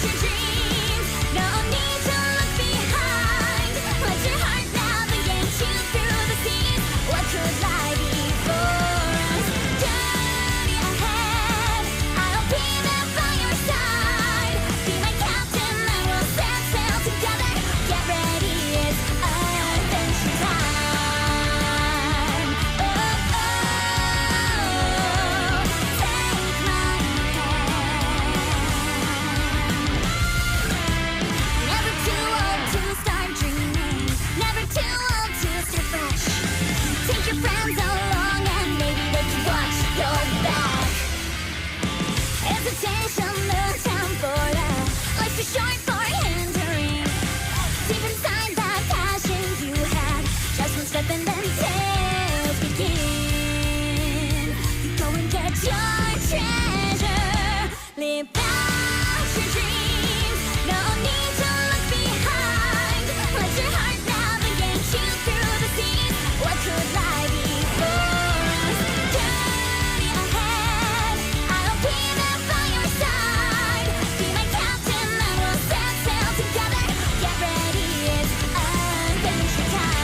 your dreams. No need to look behind. Let your heart now begin to through the seas. What could lie before us? Journey ahead. I'll be there by your side. Be my captain and we'll set sail together. Get ready, it's adventure time. Oh, oh, take my hand. Never too old to start dreaming. Never too old to start fresh. Take your friends along and maybe they can watch your back. Hesitation, no time for that. Life's too short for hindering. Deep inside that passion you had, just one step and then tales begin. Go and get your treasure. Live out your dreams. No need to look behind. Let your heart now begin to through the seas. What could lie before us? Journey ahead. I'll be there by your side. Be my captain and we'll set sail together. Get ready, it's adventure time.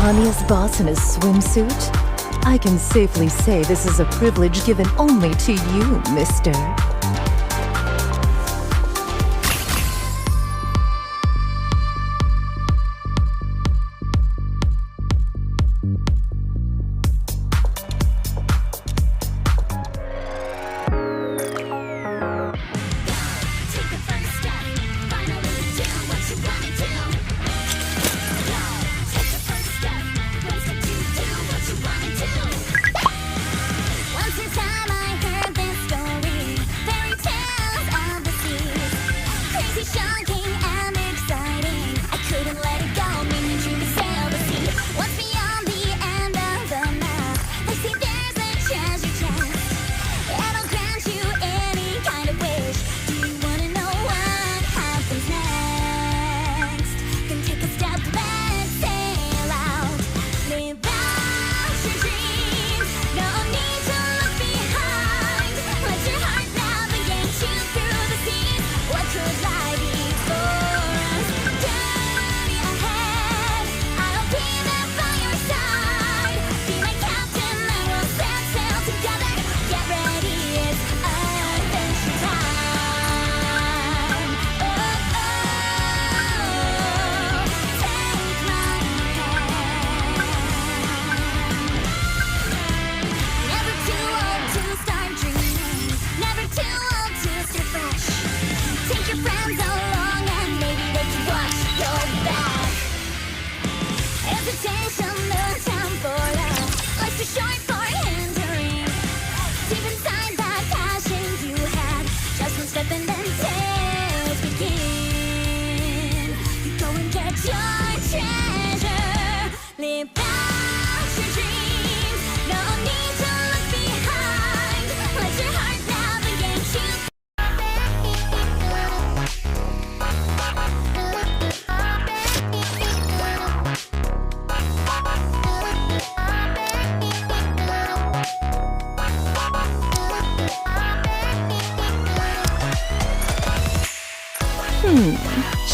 Tanya's boss in a swimsuit? I can safely say this is a privilege given only to you, mister.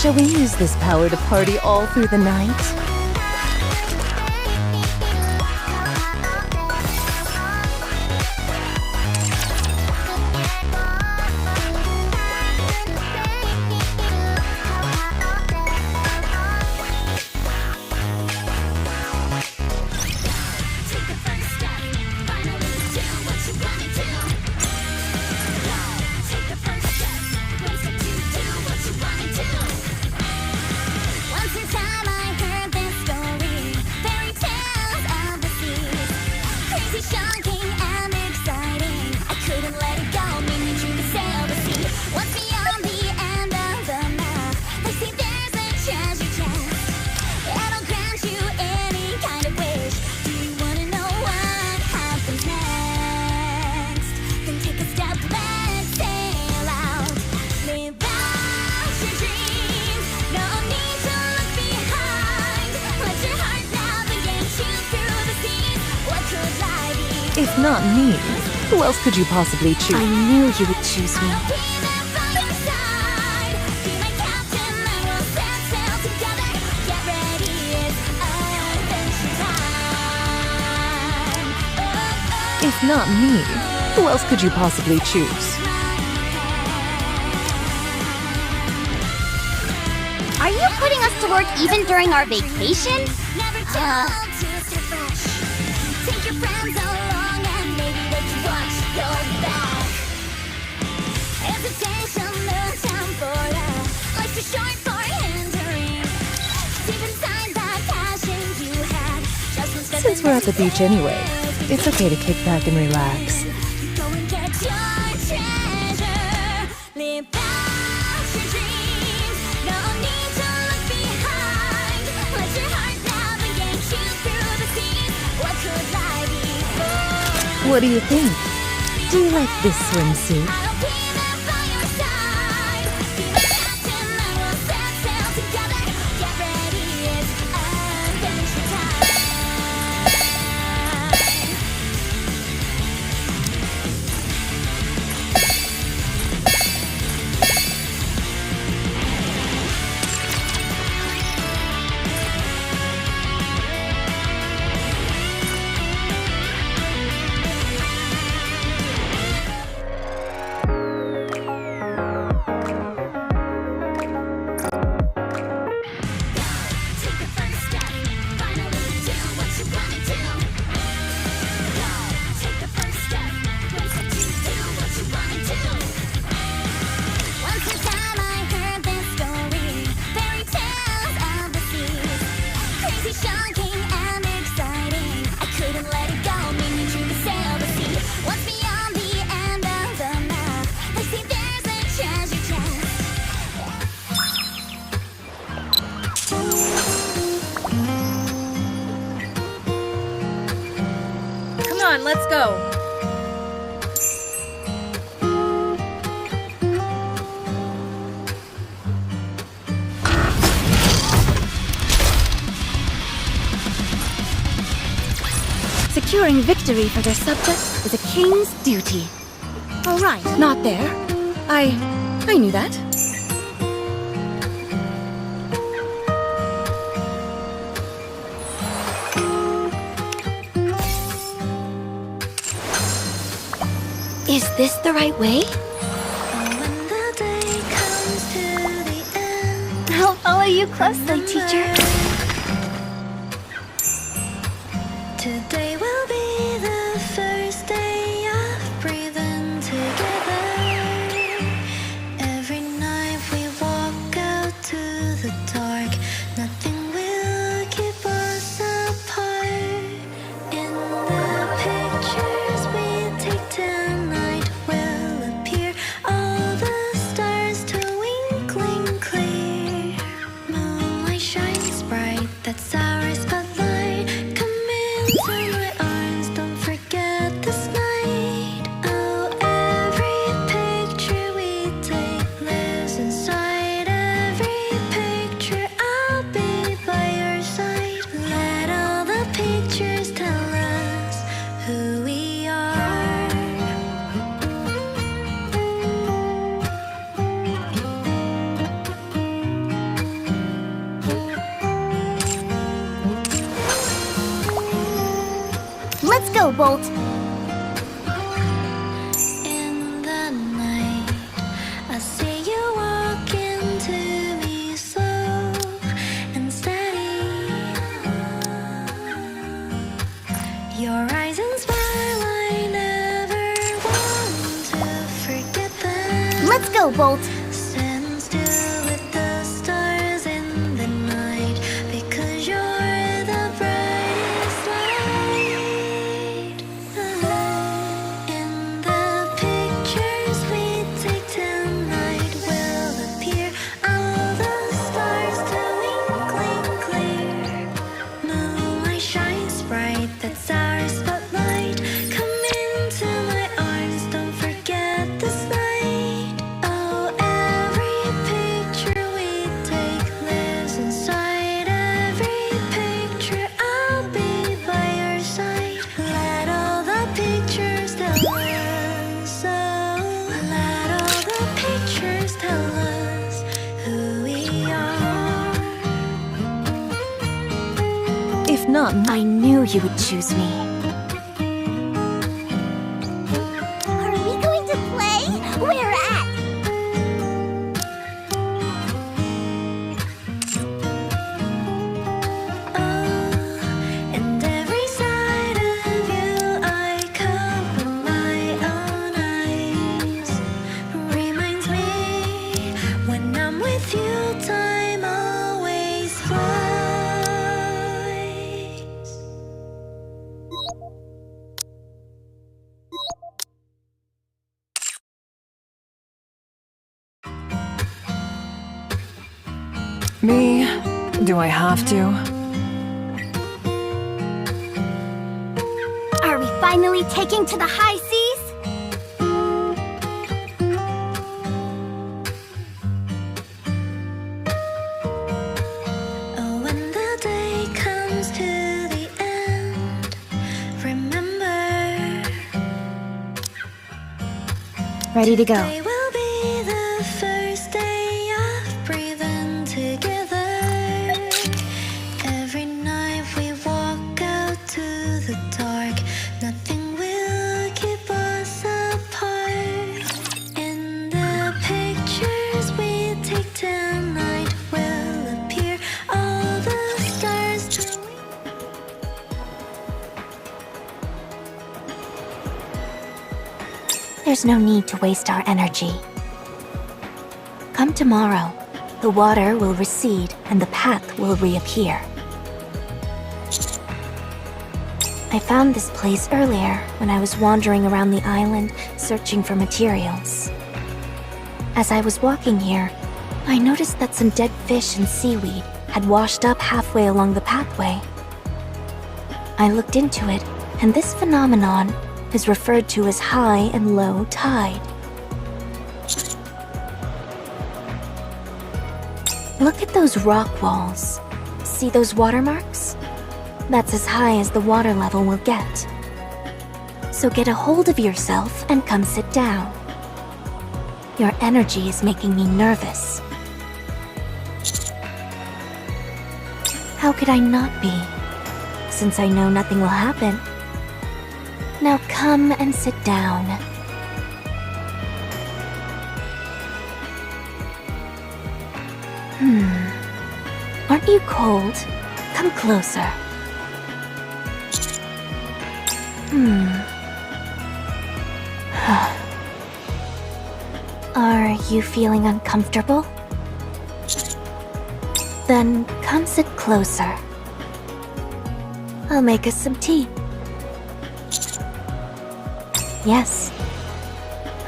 Shall we use this power to party all through the night? If not me, who else could you possibly choose? I knew you would choose me. If not me, who else could you possibly choose? Are you putting us to work even during our vacation? Since we're at the beach anyway, it's okay to kick back and relax. What do you think? Do you like this swimsuit? on, let's go. Securing victory for their subjects is a king's duty. All right, not there. I knew that. Is this the right way? When the day comes to the end, I'll follow you closely, teacher. today will be the first day of breathing together. Every night we walk out to the dark, nothing will keep us apart. In the pictures we take tonight will appear all the stars twinkling clear. Moonlight shines bright, that's our spotlight. Come into my arms, don't forget this night. Oh, every picture we take lives inside. Every picture I'll be by your side. Let all the pictures tell us who we are. Let's go, Bolt. In the night, I see you walk into me slow and steady. Your eyes inspire, I never want to forget them. Let's go, Bolt. Stand still with the stars in the night, because you're the brightest light. In the pictures we take tonight will appear all the stars twinkling clear. Moonlight shines bright, that's our spotlight. Come into my arms, don't forget this night. Oh, every picture we take lives inside. Every picture I'll be by your side. Let all the pictures tell us. Oh, let all the pictures tell us who we are. If not, I knew you would choose me. Are we going to play? Where at? And every side of you I cover my own eyes. Reminds me when I'm with you, time always flies. Me? Do I have to? Are we finally taking to the high seas? Oh, when the day comes to the end, remember Ready to go. today will be the first day of breathing together. Every night we walk out to the dark, nothing will keep us apart. In the pictures we take tonight will appear all the stars. There's no need to waste our energy. Come tomorrow, the water will recede and the path will reappear. I found this place earlier when I was wandering around the island searching for materials. As I was walking here, I noticed that some dead fish and seaweed had washed up halfway along the pathway. I looked into it and this phenomenon is referred to as high and low tide. Look at those rock walls. See those watermarks? That's as high as the water level will get. So get a hold of yourself and come sit down. Your energy is making me nervous. How could I not be, since I know nothing will happen? Now come and sit down. Aren't you cold? Come closer. Are you feeling uncomfortable? Then come sit closer. I'll make us some tea. Yes.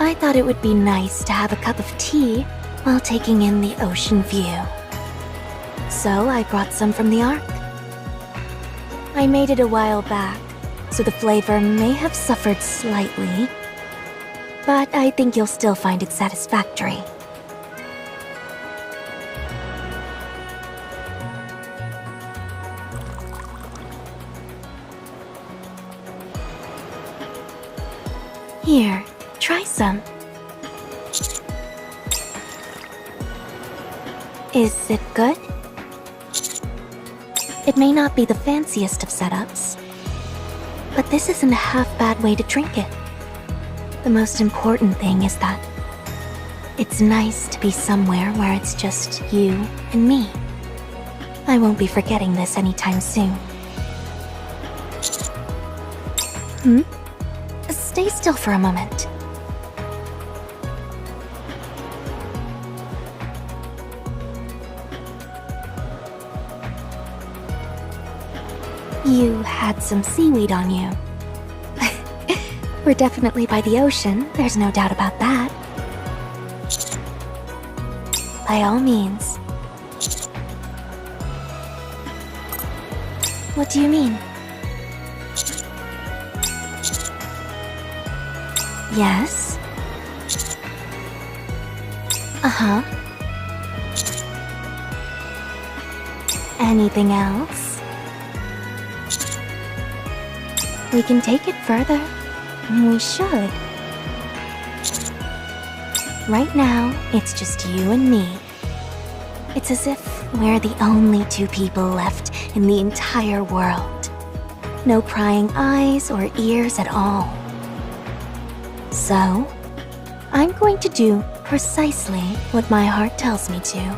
I thought it would be nice to have a cup of tea while taking in the ocean view. So I brought some from the Ark. I made it a while back, so the flavor may have suffered slightly, but I think you'll still find it satisfactory. Here, try some. Is it good? It may not be the fanciest of setups, but this isn't a half-bad way to drink it. The most important thing is that it's nice to be somewhere where it's just you and me. I won't be forgetting this anytime soon. Stay still for a moment. You had some seaweed on you. We're definitely by the ocean, there's no doubt about that. By all means. What do you mean? Yes? Uh-huh. Anything else? We can take it further. We should. Right now, it's just you and me. It's as if we're the only two people left in the entire world. No prying eyes or ears at all. So, I'm going to do precisely what my heart tells me to.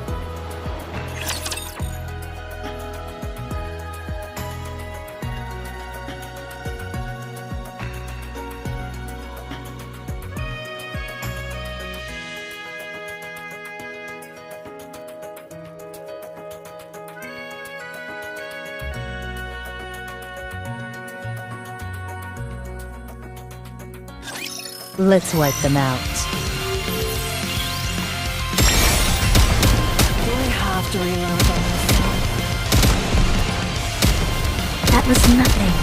Let's wipe them out. Do I have to relearn about myself? That was nothing.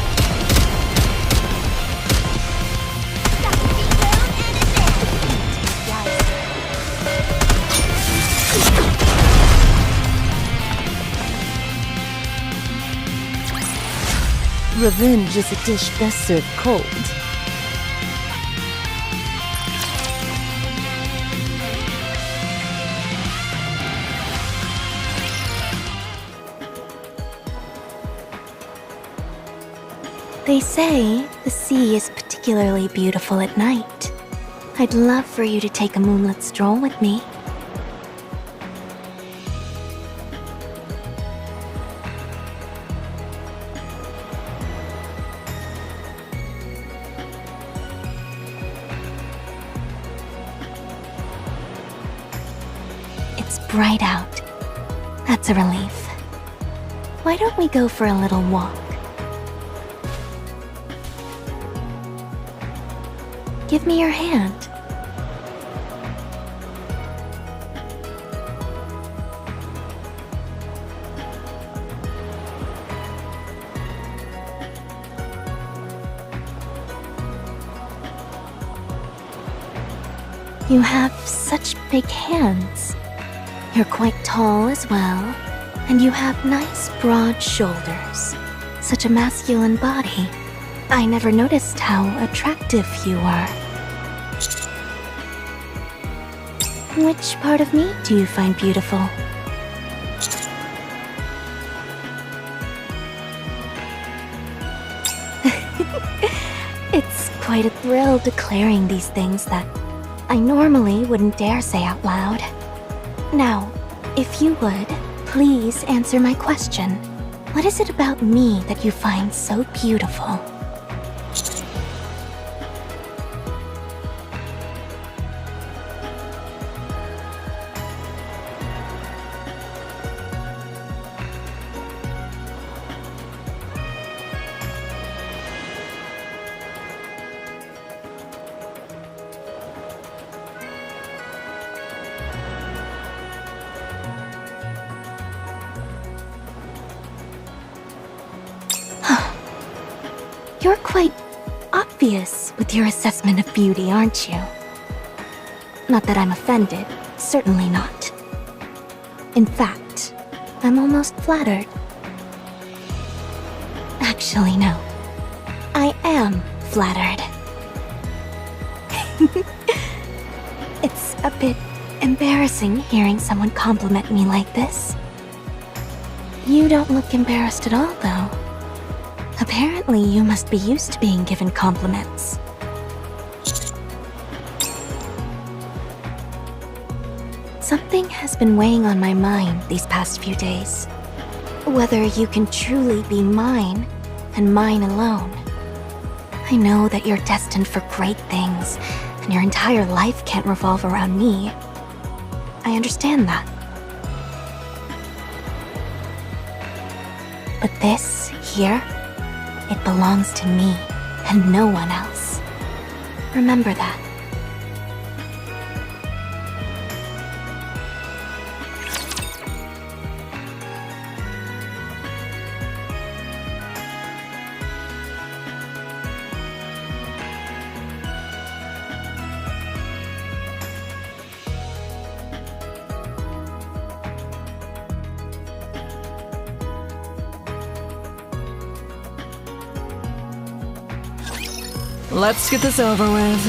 Revenge is a dish best served cold. They say the sea is particularly beautiful at night. I'd love for you to take a moonlit stroll with me. It's bright out. That's a relief. Why don't we go for a little walk? Give me your hand. You have such big hands. You're quite tall as well, and you have nice broad shoulders. Such a masculine body. I never noticed how attractive you were. Which part of me do you find beautiful? It's quite a thrill declaring these things that I normally wouldn't dare say out loud. Now, if you would, please answer my question. What is it about me that you find so beautiful? You're quite obvious with your assessment of beauty, aren't you? Not that I'm offended, certainly not. In fact, I'm almost flattered. Actually, no. I am flattered. It's a bit embarrassing hearing someone compliment me like this. You don't look embarrassed at all, though. Apparently, you must be used to being given compliments. Something has been weighing on my mind these past few days. Whether you can truly be mine, and mine alone. I know that you're destined for great things, and your entire life can't revolve around me. I understand that. But this, here, it belongs to me, and no one else. Remember that. Let's get this over with.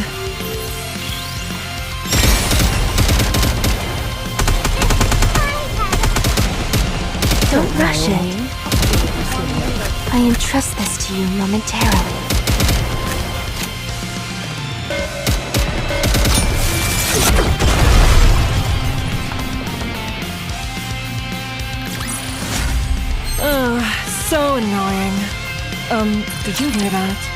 Don't rush it. I entrust this to you momentarily. So annoying. Did you hear that?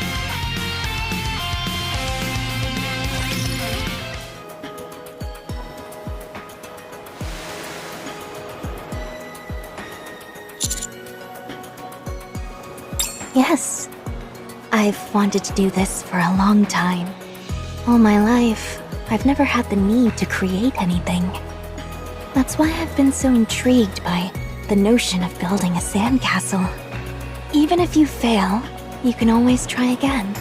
Yes. I've wanted to do this for a long time. All my life, I've never had the need to create anything. That's why I've been so intrigued by the notion of building a sandcastle. Even if you fail, you can always try again.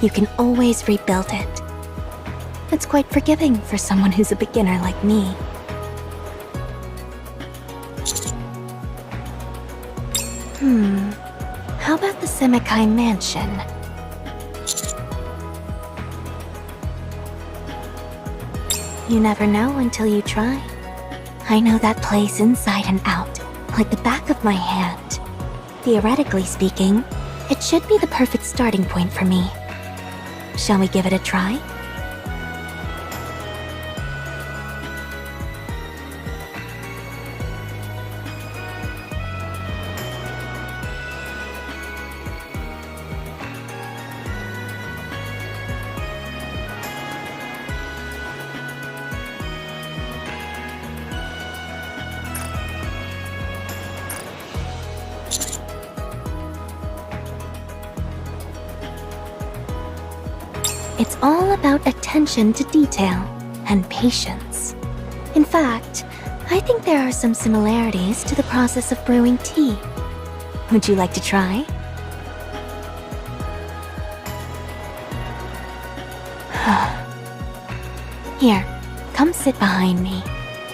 You can always rebuild it. It's quite forgiving for someone who's a beginner like me. How about the Semekai Mansion? You never know until you try. I know that place inside and out, like the back of my hand. Theoretically speaking, it should be the perfect starting point for me. Shall we give it a try? It's all about attention to detail and patience. In fact, I think there are some similarities to the process of brewing tea. Would you like to try? Here, come sit behind me.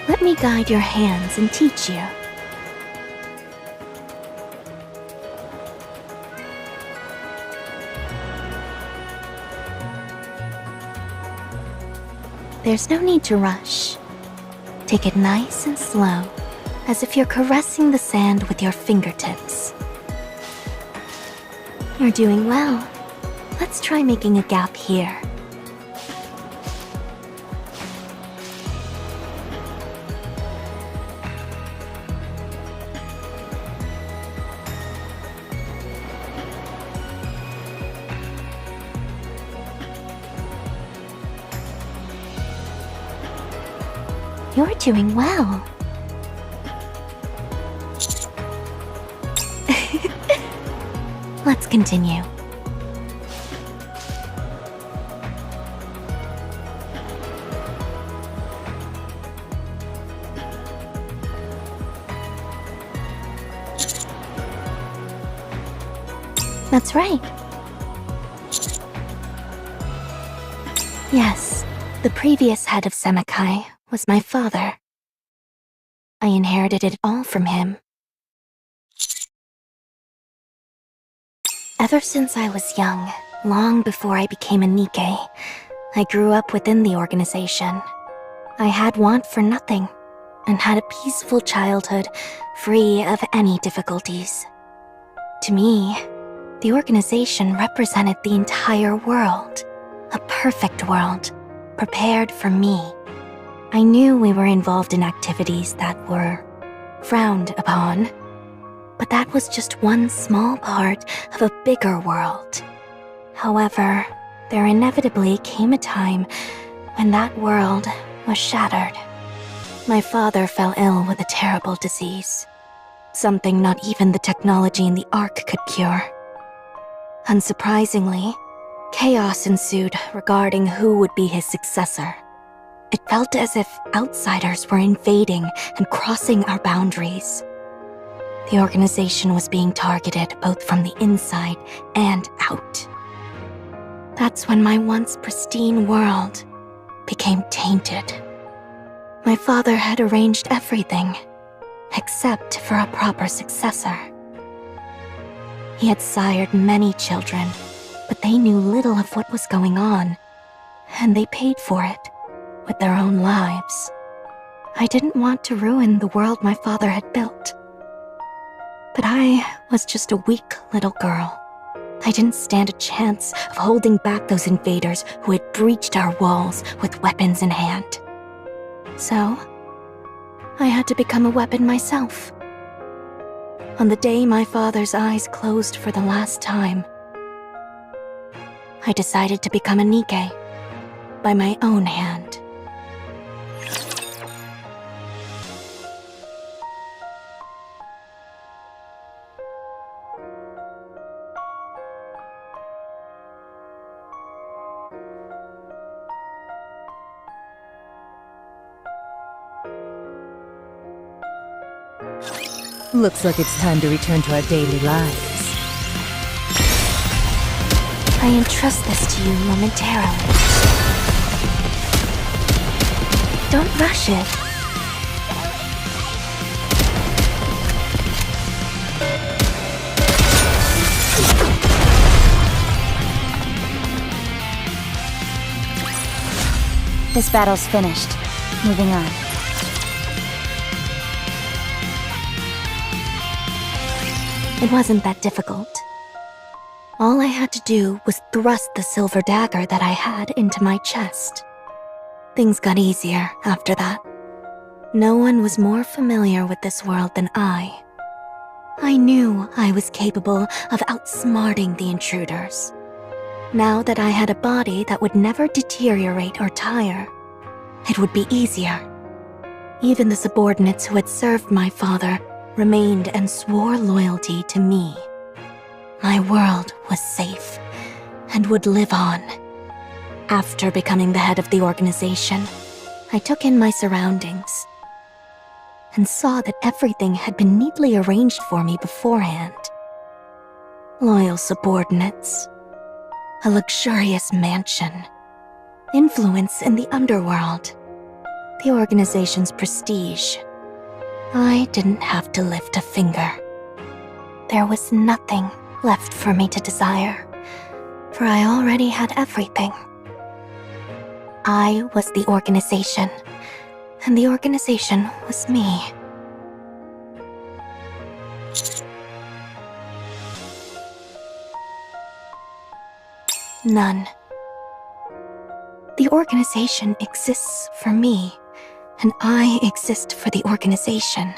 Let me guide your hands and teach you. There's no need to rush. Take it nice and slow, as if you're caressing the sand with your fingertips. You're doing well. Let's try making a gap here. You're doing well. Let's continue. That's right. Yes, the previous head of Semekai was my father. I inherited it all from him. Ever since I was young, long before I became a Nikke, I grew up within the organization. I had want for nothing, and had a peaceful childhood, free of any difficulties. To me, the organization represented the entire world, a perfect world, prepared for me. I knew we were involved in activities that were frowned upon, but that was just one small part of a bigger world. However, there inevitably came a time when that world was shattered. My father fell ill with a terrible disease, something not even the technology in the Ark could cure. Unsurprisingly, chaos ensued regarding who would be his successor. It felt as if outsiders were invading and crossing our boundaries. The organization was being targeted both from the inside and out. That's when my once pristine world became tainted. My father had arranged everything, except for a proper successor. He had sired many children, but they knew little of what was going on, and they paid for it with their own lives. I didn't want to ruin the world my father had built. But I was just a weak little girl. I didn't stand a chance of holding back those invaders who had breached our walls with weapons in hand. So, I had to become a weapon myself. On the day my father's eyes closed for the last time, I decided to become a Nikke by my own hand. Looks like it's time to return to our daily lives. I entrust this to you momentarily. Don't rush it. This battle's finished. Moving on. It wasn't that difficult. All I had to do was thrust the silver dagger that I had into my chest. Things got easier after that. No one was more familiar with this world than I. I knew I was capable of outsmarting the intruders. Now that I had a body that would never deteriorate or tire, it would be easier. Even the subordinates who had served my father remained and swore loyalty to me. My world was safe and would live on. After becoming the head of the organization, I took in my surroundings and saw that everything had been neatly arranged for me beforehand. Loyal subordinates, a luxurious mansion, influence in the underworld, the organization's prestige. I didn't have to lift a finger. There was nothing left for me to desire, for I already had everything. I was the organization, and the organization was me. None. The organization exists for me, and I exist for the organization.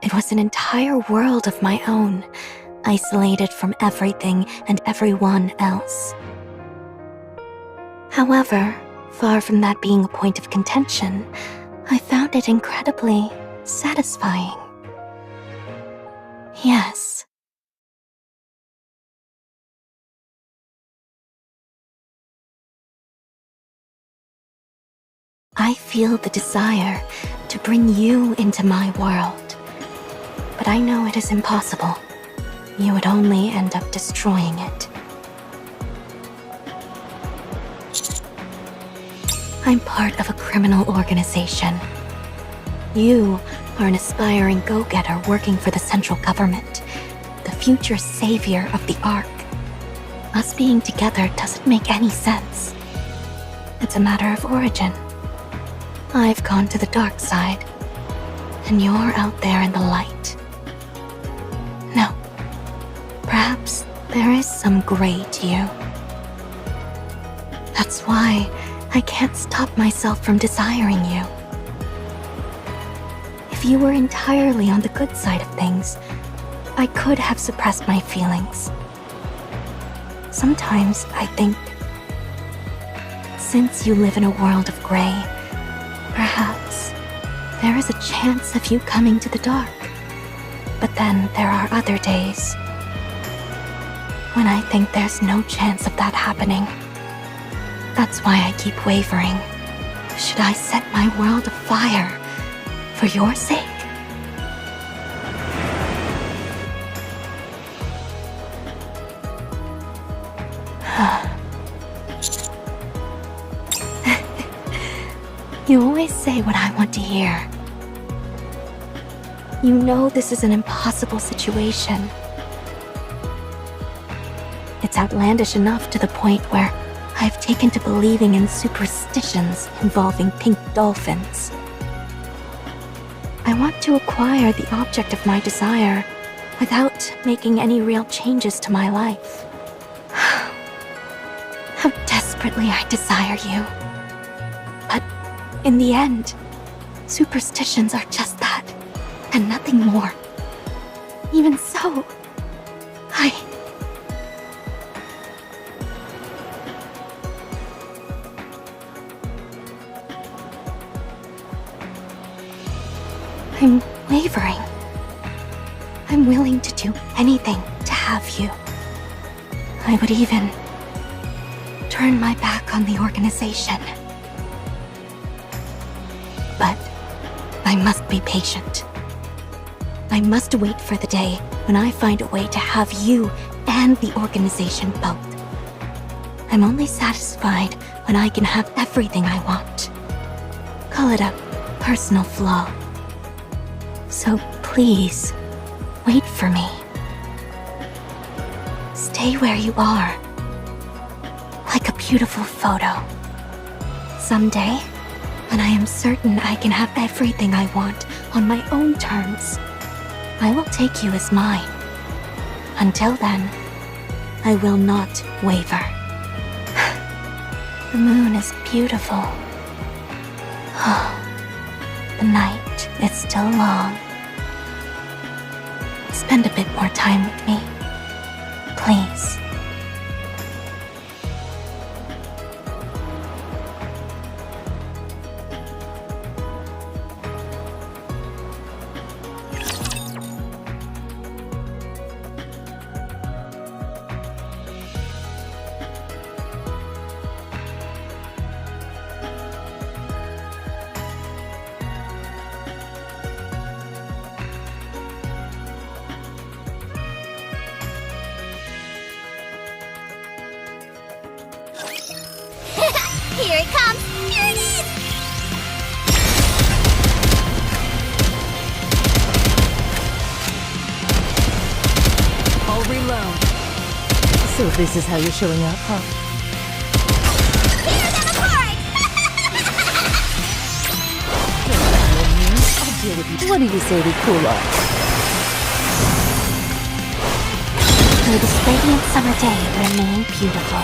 It was an entire world of my own, isolated from everything and everyone else. However, far from that being a point of contention, I found it incredibly satisfying. Yes. I feel the desire to bring you into my world, but I know it is impossible. You would only end up destroying it. I'm part of a criminal organization. You are an aspiring go-getter working for the central government, the future savior of the Ark. Us being together doesn't make any sense. It's a matter of origin. I've gone to the dark side, and you're out there in the light. No, perhaps there is some gray to you. That's why I can't stop myself from desiring you. If you were entirely on the good side of things, I could have suppressed my feelings. Sometimes I think, since you live in a world of gray, perhaps there is a chance of you coming to the dark. But then there are other days when I think there's no chance of that happening. That's why I keep wavering. Should I set my world afire for your sake? You always say what I want to hear. You know this is an impossible situation. It's outlandish enough to the point where I've taken to believing in superstitions involving pink dolphins. I want to acquire the object of my desire without making any real changes to my life. How desperately I desire you. But in the end, superstitions are just that, and nothing more. Even so, I'm wavering. I'm willing to do anything to have you. I would even turn my back on the organization. But I must be patient. I must wait for the day when I find a way to have you and the organization both. I'm only satisfied when I can have everything I want. Call it a personal flaw. So please, wait for me. Stay where you are, like a beautiful photo. Someday, when I am certain I can have everything I want on my own terms, I will take you as mine. Until then, I will not waver. The moon is beautiful. Oh, the night is still long. Spend a bit more time with me, please. Here it comes! Here it is! I'll reload. So this is how you're showing up, huh? Tear them apart! I'll deal with you. What do you say we cool off? May this radiant summer day remain beautiful.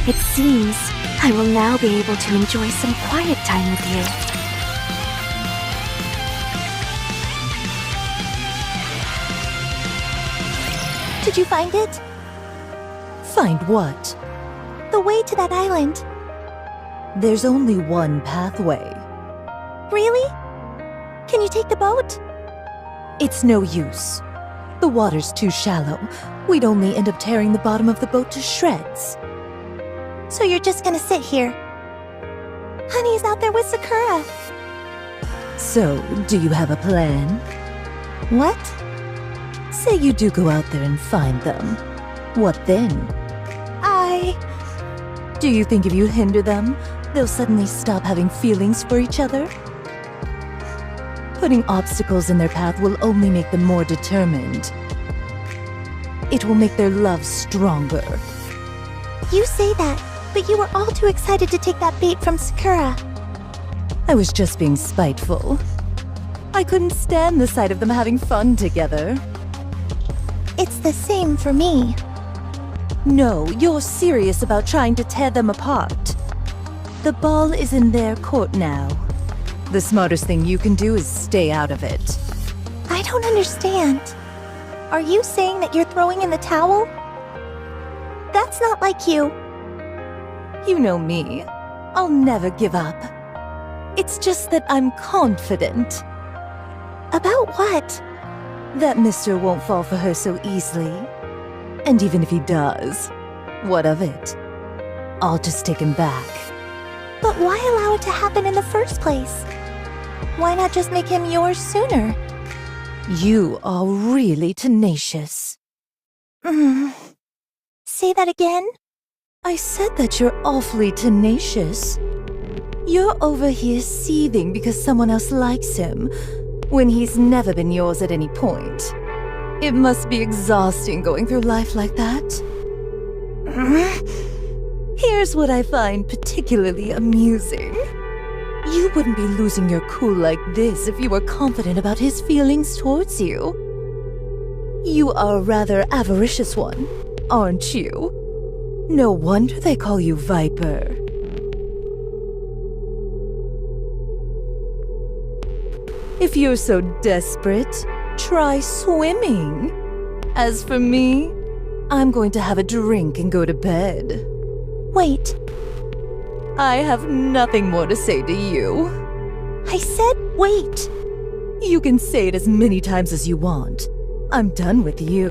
It seems I will now be able to enjoy some quiet time with you. Did you find it? Find what? The way to that island. There's only one pathway. Really? Can you take the boat? It's no use. The water's too shallow. We'd only end up tearing the bottom of the boat to shreds. So you're just gonna sit here? Honey's out there with Sakura. So, do you have a plan? What? Say you do go out there and find them. What then? Do you think if you hinder them, they'll suddenly stop having feelings for each other? Putting obstacles in their path will only make them more determined. It will make their love stronger. You say that, but you were all too excited to take that bait from Sakura. I was just being spiteful. I couldn't stand the sight of them having fun together. It's the same for me. No, you're serious about trying to tear them apart. The ball is in their court now. The smartest thing you can do is stay out of it. I don't understand. Are you saying that you're throwing in the towel? That's not like you. You know me. I'll never give up. It's just that I'm confident. About what? That Mr. won't fall for her so easily. And even if he does, what of it? I'll just take him back. But why allow it to happen in the first place? Why not just make him yours sooner? You are really tenacious. Say that again? I said that you're awfully tenacious. You're over here seething because someone else likes him, when he's never been yours at any point. It must be exhausting going through life like that. Here's what I find particularly amusing. You wouldn't be losing your cool like this if you were confident about his feelings towards you. You are a rather avaricious one, aren't you? No wonder they call you Viper. If you're so desperate, try swimming. As for me, I'm going to have a drink and go to bed. Wait, I have nothing more to say to you. I said wait. You can say it as many times as you want. I'm done with you.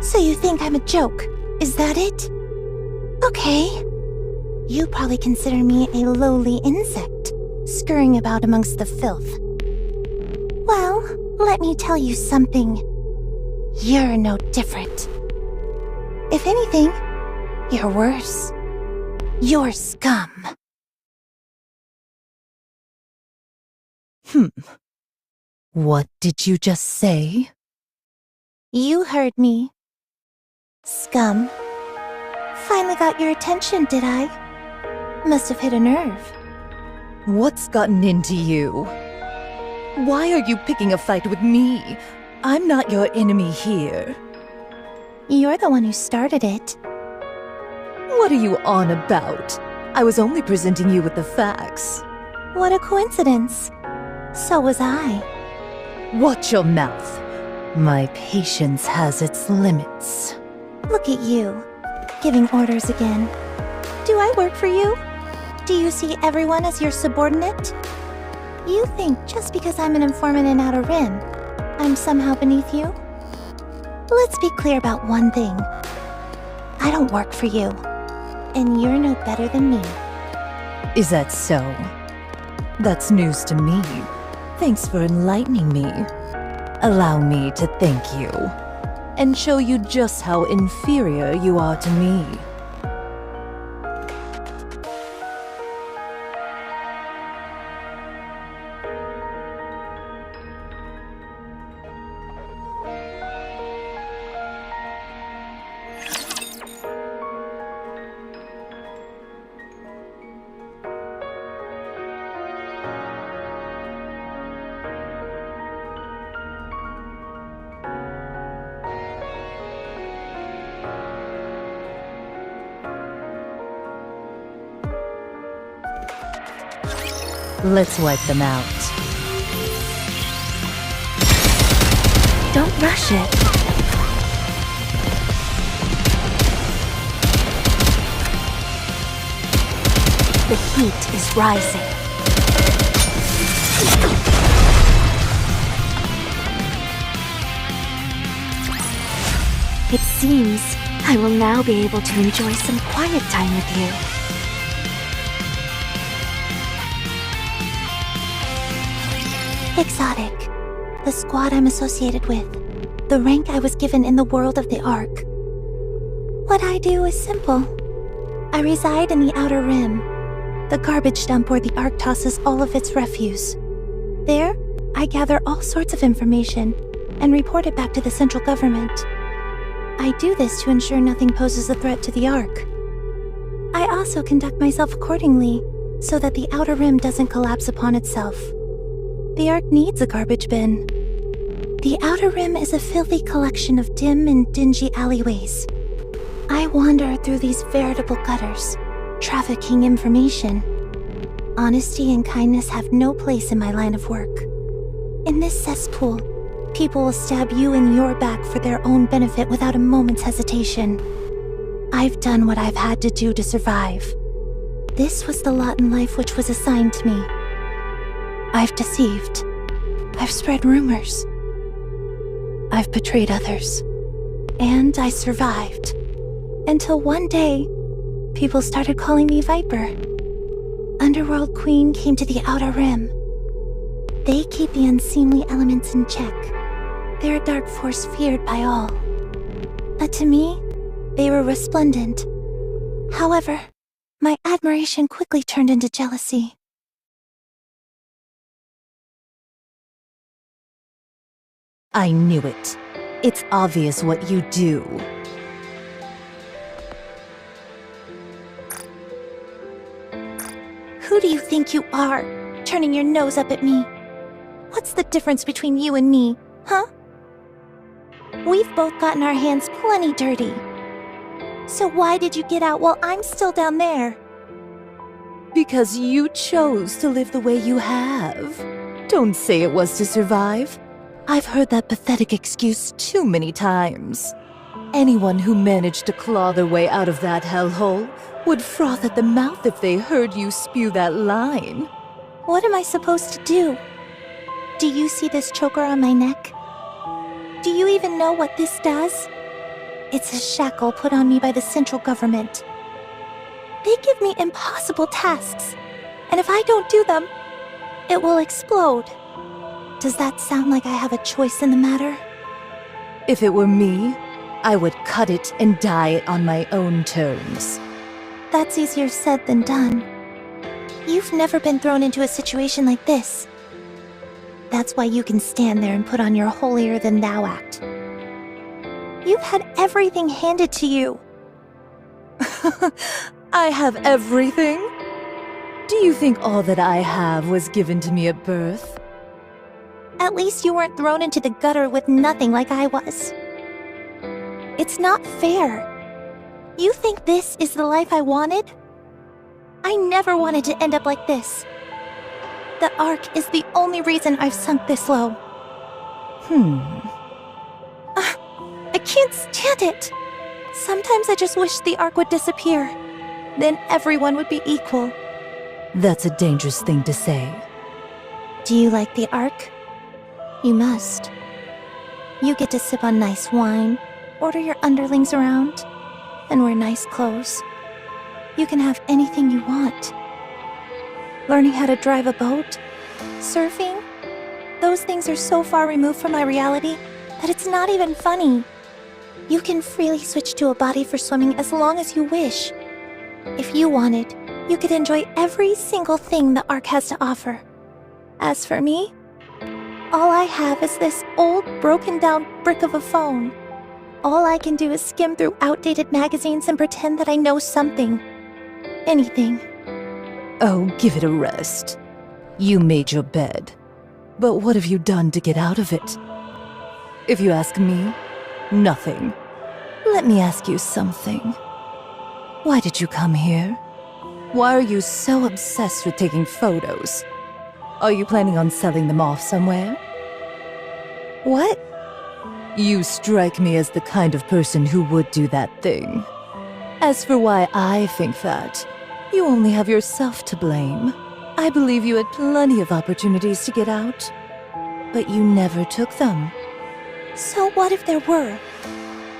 So you think I'm a joke, is that it? Okay. You probably consider me a lowly insect, scurrying about amongst the filth. Well, let me tell you something. You're no different. If anything, you're worse. You're scum. What did you just say? You heard me. Scum. Finally got your attention, did I? Must have hit a nerve. What's gotten into you? Why are you picking a fight with me? I'm not your enemy here. You're the one who started it. What are you on about? I was only presenting you with the facts. What a coincidence. So was I. Watch your mouth. My patience has its limits. Look at you, giving orders again. Do I work for you? Do you see everyone as your subordinate? You think just because I'm an informant in Outer Rim, I'm somehow beneath you? Let's be clear about one thing. I don't work for you. And you're no better than me. Is that so? That's news to me. Thanks for enlightening me. Allow me to thank you, and show you just how inferior you are to me. Let's wipe them out. Don't rush it. The heat is rising. It seems I will now be able to enjoy some quiet time with you. Exotic. The squad I'm associated with. The rank I was given in the world of the Ark. What I do is simple. I reside in the Outer Rim, the garbage dump where the Ark tosses all of its refuse. There, I gather all sorts of information and report it back to the central government. I do this to ensure nothing poses a threat to the Ark. I also conduct myself accordingly, so that the Outer Rim doesn't collapse upon itself. The Ark needs a garbage bin. The Outer Rim is a filthy collection of dim and dingy alleyways. I wander through these veritable gutters, trafficking information. Honesty and kindness have no place in my line of work. In this cesspool, people will stab you in your back for their own benefit without a moment's hesitation. I've done what I've had to do to survive. This was the lot in life which was assigned to me. I've deceived. I've spread rumors. I've betrayed others. And I survived. Until one day, people started calling me Viper. Underworld Queen came to the Outer Rim. They keep the unseemly elements in check. They're a dark force feared by all. But to me, they were resplendent. However, my admiration quickly turned into jealousy. I knew it. It's obvious what you do. Who do you think you are, turning your nose up at me? What's the difference between you and me, huh? We've both gotten our hands plenty dirty. So why did you get out while I'm still down there? Because you chose to live the way you have. Don't say it was to survive. I've heard that pathetic excuse too many times. Anyone who managed to claw their way out of that hellhole would froth at the mouth if they heard you spew that line. What am I supposed to do? Do you see this choker on my neck? Do you even know what this does? It's a shackle put on me by the central government. They give me impossible tasks, and if I don't do them, it will explode. Does that sound like I have a choice in the matter? If it were me, I would cut it and dye it on my own terms. That's easier said than done. You've never been thrown into a situation like this. That's why you can stand there and put on your holier-than-thou act. You've had everything handed to you. I have everything? Do you think all that I have was given to me at birth? At least you weren't thrown into the gutter with nothing like I was. It's not fair. You think this is the life I wanted? I never wanted to end up like this. The Ark is the only reason I've sunk this low. I can't stand it. Sometimes I just wish the Ark would disappear. Then everyone would be equal. That's a dangerous thing to say. Do you like the Ark? You must. You get to sip on nice wine, order your underlings around, and wear nice clothes. you can have anything you want. Learning how to drive a boat, surfing, those things are so far removed from my reality that it's not even funny. You can freely switch to a body for swimming as long as you wish. If you wanted, you could enjoy every single thing the Ark has to offer. As for me, all I have is this old, broken-down brick of a phone. All I can do is skim through outdated magazines and pretend that I know something. Anything. Oh, give it a rest. You made your bed. But what have you done to get out of it? If you ask me, nothing. Let me ask you something. Why did you come here? Why are you so obsessed with taking photos? Are you planning on selling them off somewhere? What? You strike me as the kind of person who would do that thing. As for why I think that, you only have yourself to blame. I believe you had plenty of opportunities to get out, but you never took them. So what if there were?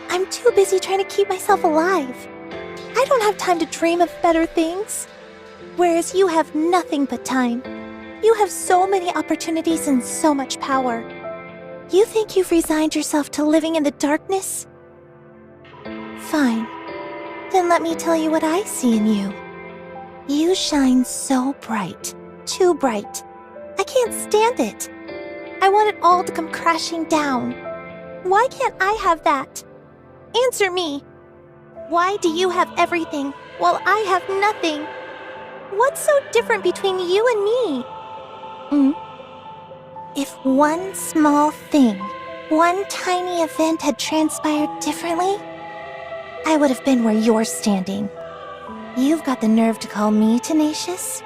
I'm too busy trying to keep myself alive. I don't have time to dream of better things. Whereas you have nothing but time. You have so many opportunities and so much power. You think you've resigned yourself to living in the darkness? Fine. Then let me tell you what I see in you. You shine so bright. Too bright. I can't stand it. I want it all to come crashing down. Why can't I have that? Answer me. Why do you have everything while I have nothing? What's so different between you and me? If one small thing, one tiny event had transpired differently, I would have been where you're standing. You've got the nerve to call me tenacious?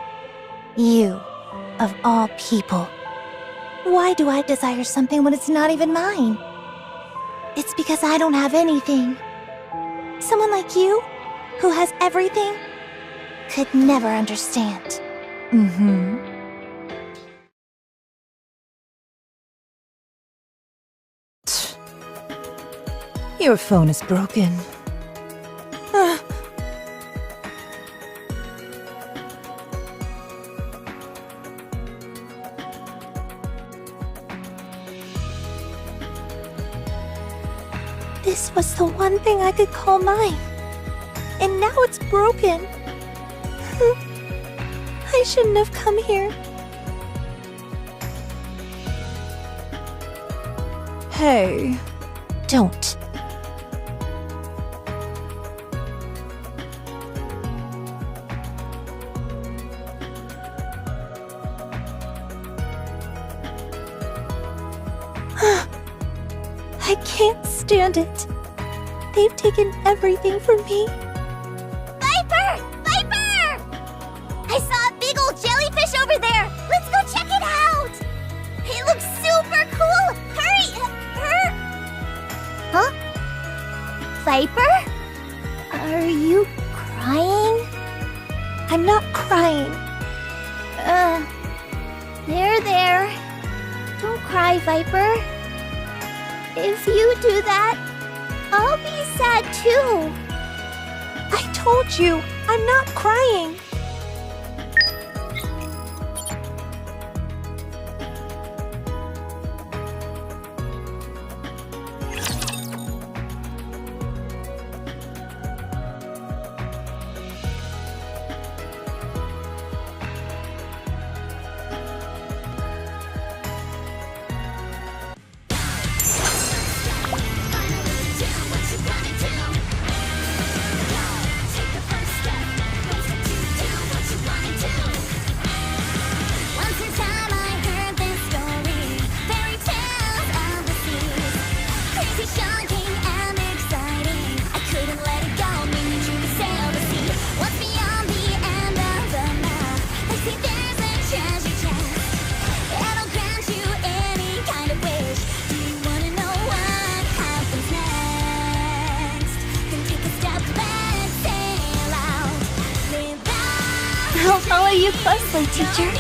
You, of all people. Why do I desire something when it's not even mine? It's because I don't have anything. Someone like you, who has everything, could never understand. Your phone is broken. This was the one thing I could call mine. And now it's broken. I shouldn't have come here. Hey. Don't. I can't stand it. They've taken everything from me. Viper! Viper! I saw a big old jellyfish over there. Let's go check it out. It looks super cool. Hurry! Huh? Viper? Are you crying? I'm not crying. There. Don't cry, Viper. If you do that, I'll be sad too. I told you, I'm not crying. I'll follow you closely, teacher.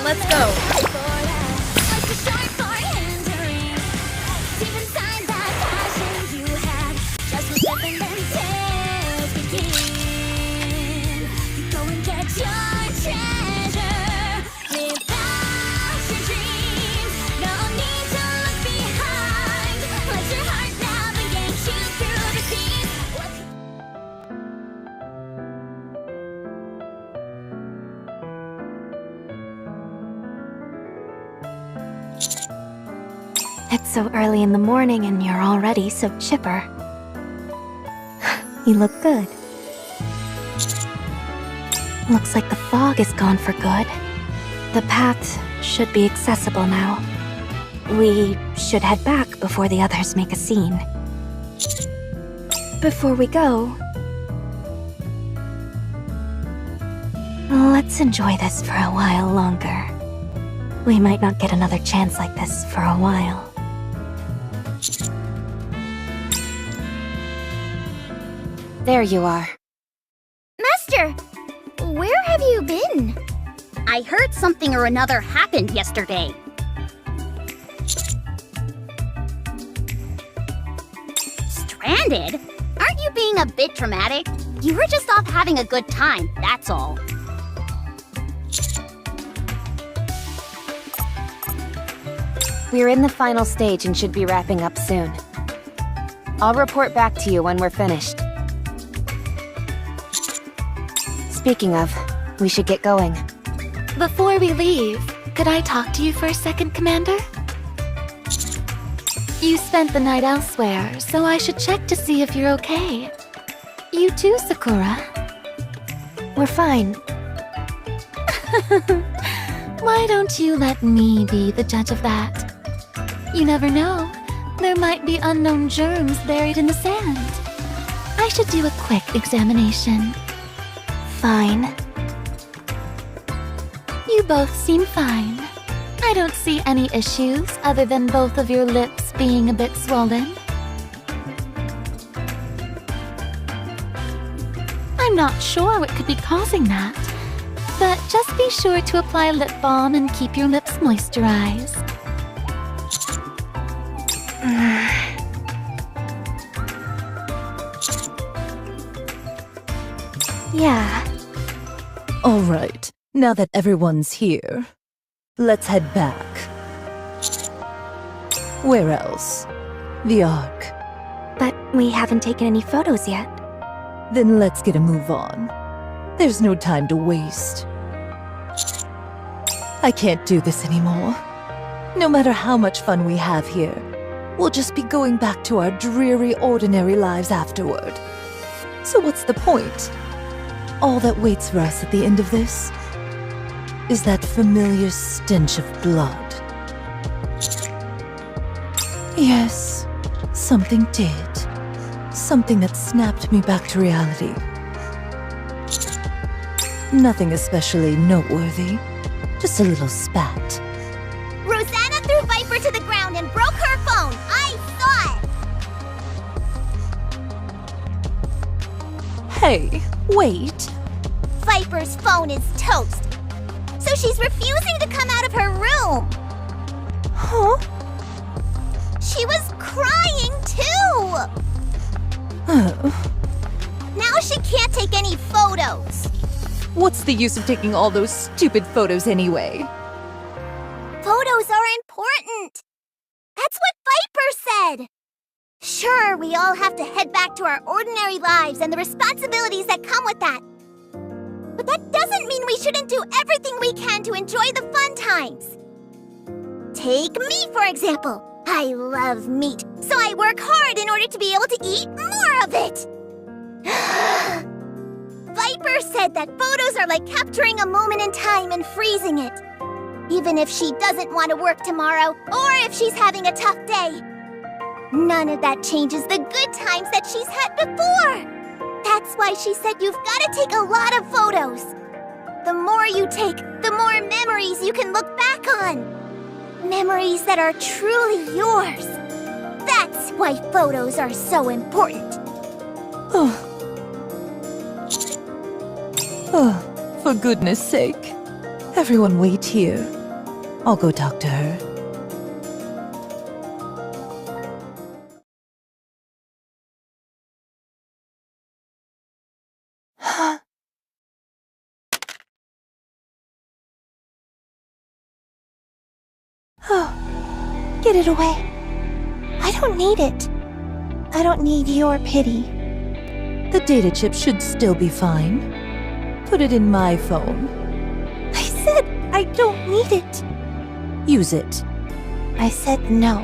let's go. Like the short for entering. Deep inside that passion you had. Just one step and then tales begin. You go and get your treasure. Live out your dreams. No need to look behind. Let your heart navigate you through the seas. It's so early in the morning and you're already so chipper. You look good. Looks like the fog is gone for good. The path should be accessible now. We should head back before the others make a scene. Before we go, let's enjoy this for a while longer. We might not get another chance like this for a while. There you are. Master, where have you been? I heard something or another happened yesterday. Stranded? Aren't you being a bit dramatic? You were just off having a good time, that's all. We're in the final stage and should be wrapping up soon. I'll report back to you when we're finished. Speaking of, we should get going. Before we leave, could I talk to you for a second, Commander? You spent the night elsewhere, so I should check to see if you're okay. You too, Sakura. We're fine. Why don't you let me be the judge of that? You never know. There might be unknown germs buried in the sand. I should do a quick examination. Fine. You both seem fine. I don't see any issues other than both of your lips being a bit swollen. I'm not sure what could be causing that, but just be sure to apply lip balm and keep your lips moisturized. Yeah. All right, now that everyone's here, let's head back. Where else? The Ark. But we haven't taken any photos yet. Then let's get a move on. There's no time to waste. I can't do this anymore. No matter how much fun we have here, we'll just be going back to our dreary, ordinary lives afterward. So what's the point? All that waits for us at the end of this is that familiar stench of blood. Yes, something did. Something that snapped me back to reality. Nothing especially noteworthy. Just a little spat. Rosanna threw Viper to the ground and broke her phone. I saw it. Hey, wait. Viper's phone is toast. So she's refusing to come out of her room. Huh? She was crying too. Now she can't take any photos. What's the use of taking all those stupid photos anyway? Photos are important. That's what Viper said. Sure, we all have to head back to our ordinary lives and the responsibilities that come with that. But that doesn't mean we shouldn't do everything we can to enjoy the fun times. Take me, for example. I love meat, so I work hard in order to be able to eat more of it. Viper said that photos are like capturing a moment in time and freezing it. Even if she doesn't want to work tomorrow, or if she's having a tough day. None of that changes the good times that she's had before. That's why she said you've got to take a lot of photos. The more you take, the more memories you can look back on. Memories that are truly yours. That's why photos are so important. Oh, for goodness sake. Everyone wait here. I'll go talk to her. Oh, get it away. I don't need it. I don't need your pity. The data chip should still be fine. Put it in my phone. I said I don't need it. Use it. I said no.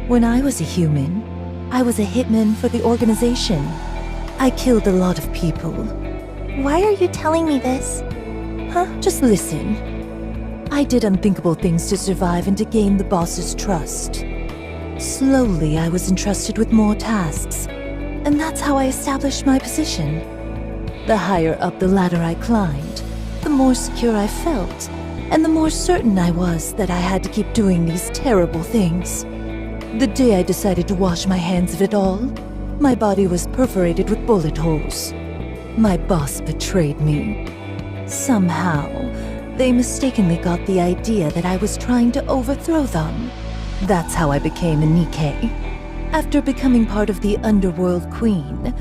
When I was a human, I was a hitman for the organization. I killed a lot of people. Why are you telling me this? Just listen. I did unthinkable things to survive and to gain the boss's trust. Slowly, I was entrusted with more tasks, and that's how I established my position. The higher up the ladder I climbed, the more secure I felt, and the more certain I was that I had to keep doing these terrible things. The day I decided to wash my hands of it all, my body was perforated with bullet holes. My boss betrayed me. Somehow, they mistakenly got the idea that I was trying to overthrow them. That's how I became a Nikke. After becoming part of the Underworld Queen,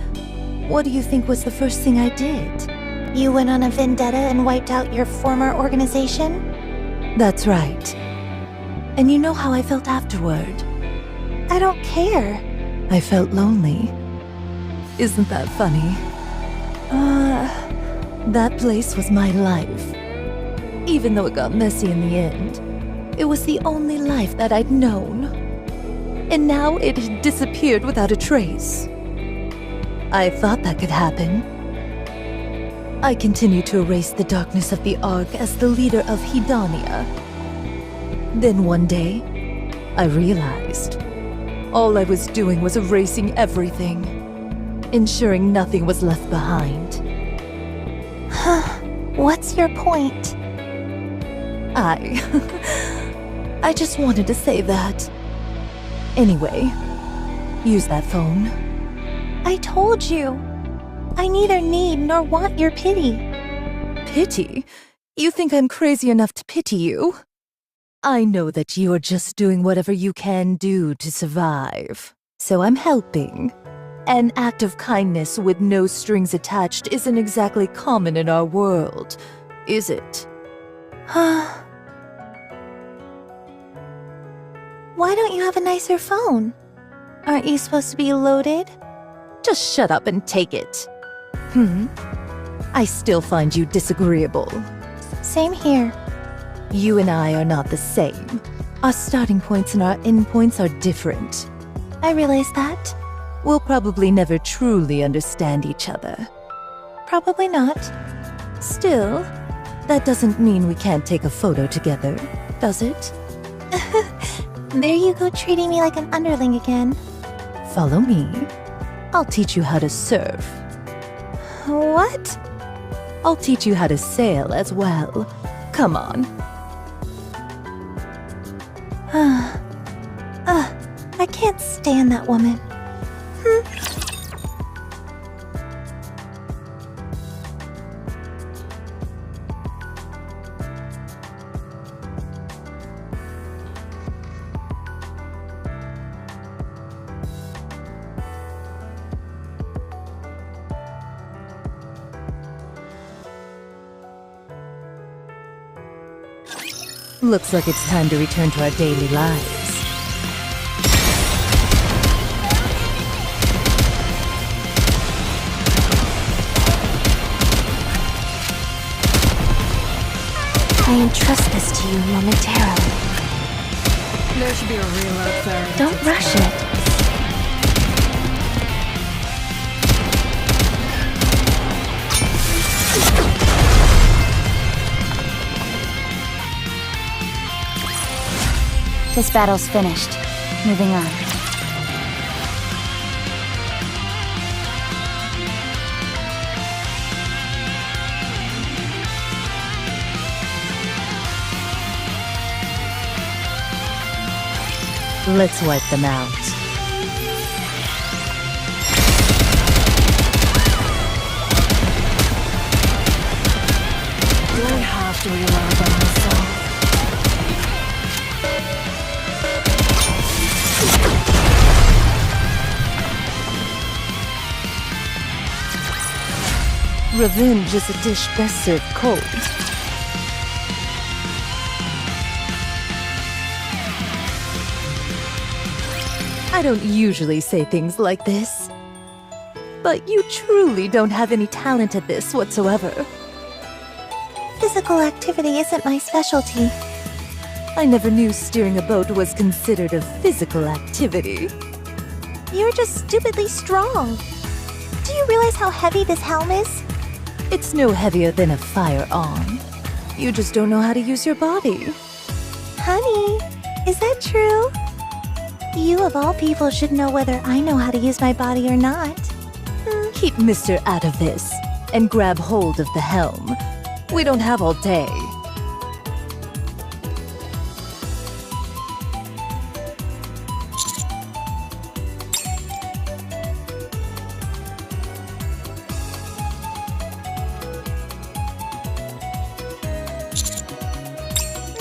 what do you think was the first thing I did? You went on a vendetta and wiped out your former organization? That's right. And you know how I felt afterward? I don't care. I felt lonely. Isn't that funny? That place was my life. Even though it got messy in the end, it was the only life that I'd known. And now it had disappeared without a trace. I thought that could happen. I continued to erase the darkness of the Ark as the leader of Hedania. Then one day, I realized all I was doing was erasing everything, ensuring nothing was left behind. What's your point? I just wanted to say that. Anyway, use that phone. I told you. I neither need nor want your pity. Pity? You think I'm crazy enough to pity you? I know that you're just doing whatever you can do to survive. So I'm helping. An act of kindness with no strings attached isn't exactly common in our world, is it? Why don't you have a nicer phone? Aren't you supposed to be loaded? Just shut up and take it. I still find you disagreeable. Same here. You and I are not the same. Our starting points and our end points are different. I realize that. We'll probably never truly understand each other. Probably not. Still, that doesn't mean we can't take a photo together, does it? There you go, treating me like an underling again. Follow me. I'll teach you how to surf. What? I'll teach you how to sail as well. Come on. I can't stand that woman. Looks like it's time to return to our daily lives. I entrust this to you momentarily. There should be a reel out there. Don't rush it. This battle's finished. Moving on. Let's wipe them out. Do I have to rely on myself? Revenge is a dish best served cold. I don't usually say things like this, but you truly don't have any talent at this whatsoever. Physical activity isn't my specialty. I never knew steering a boat was considered a physical activity. You're just stupidly strong. Do you realize how heavy this helm is? It's no heavier than a firearm. You just don't know how to use your body. Honey, is that true? You of all people should know whether I know how to use my body or not. Keep Mister out of this, and grab hold of the helm. We don't have all day.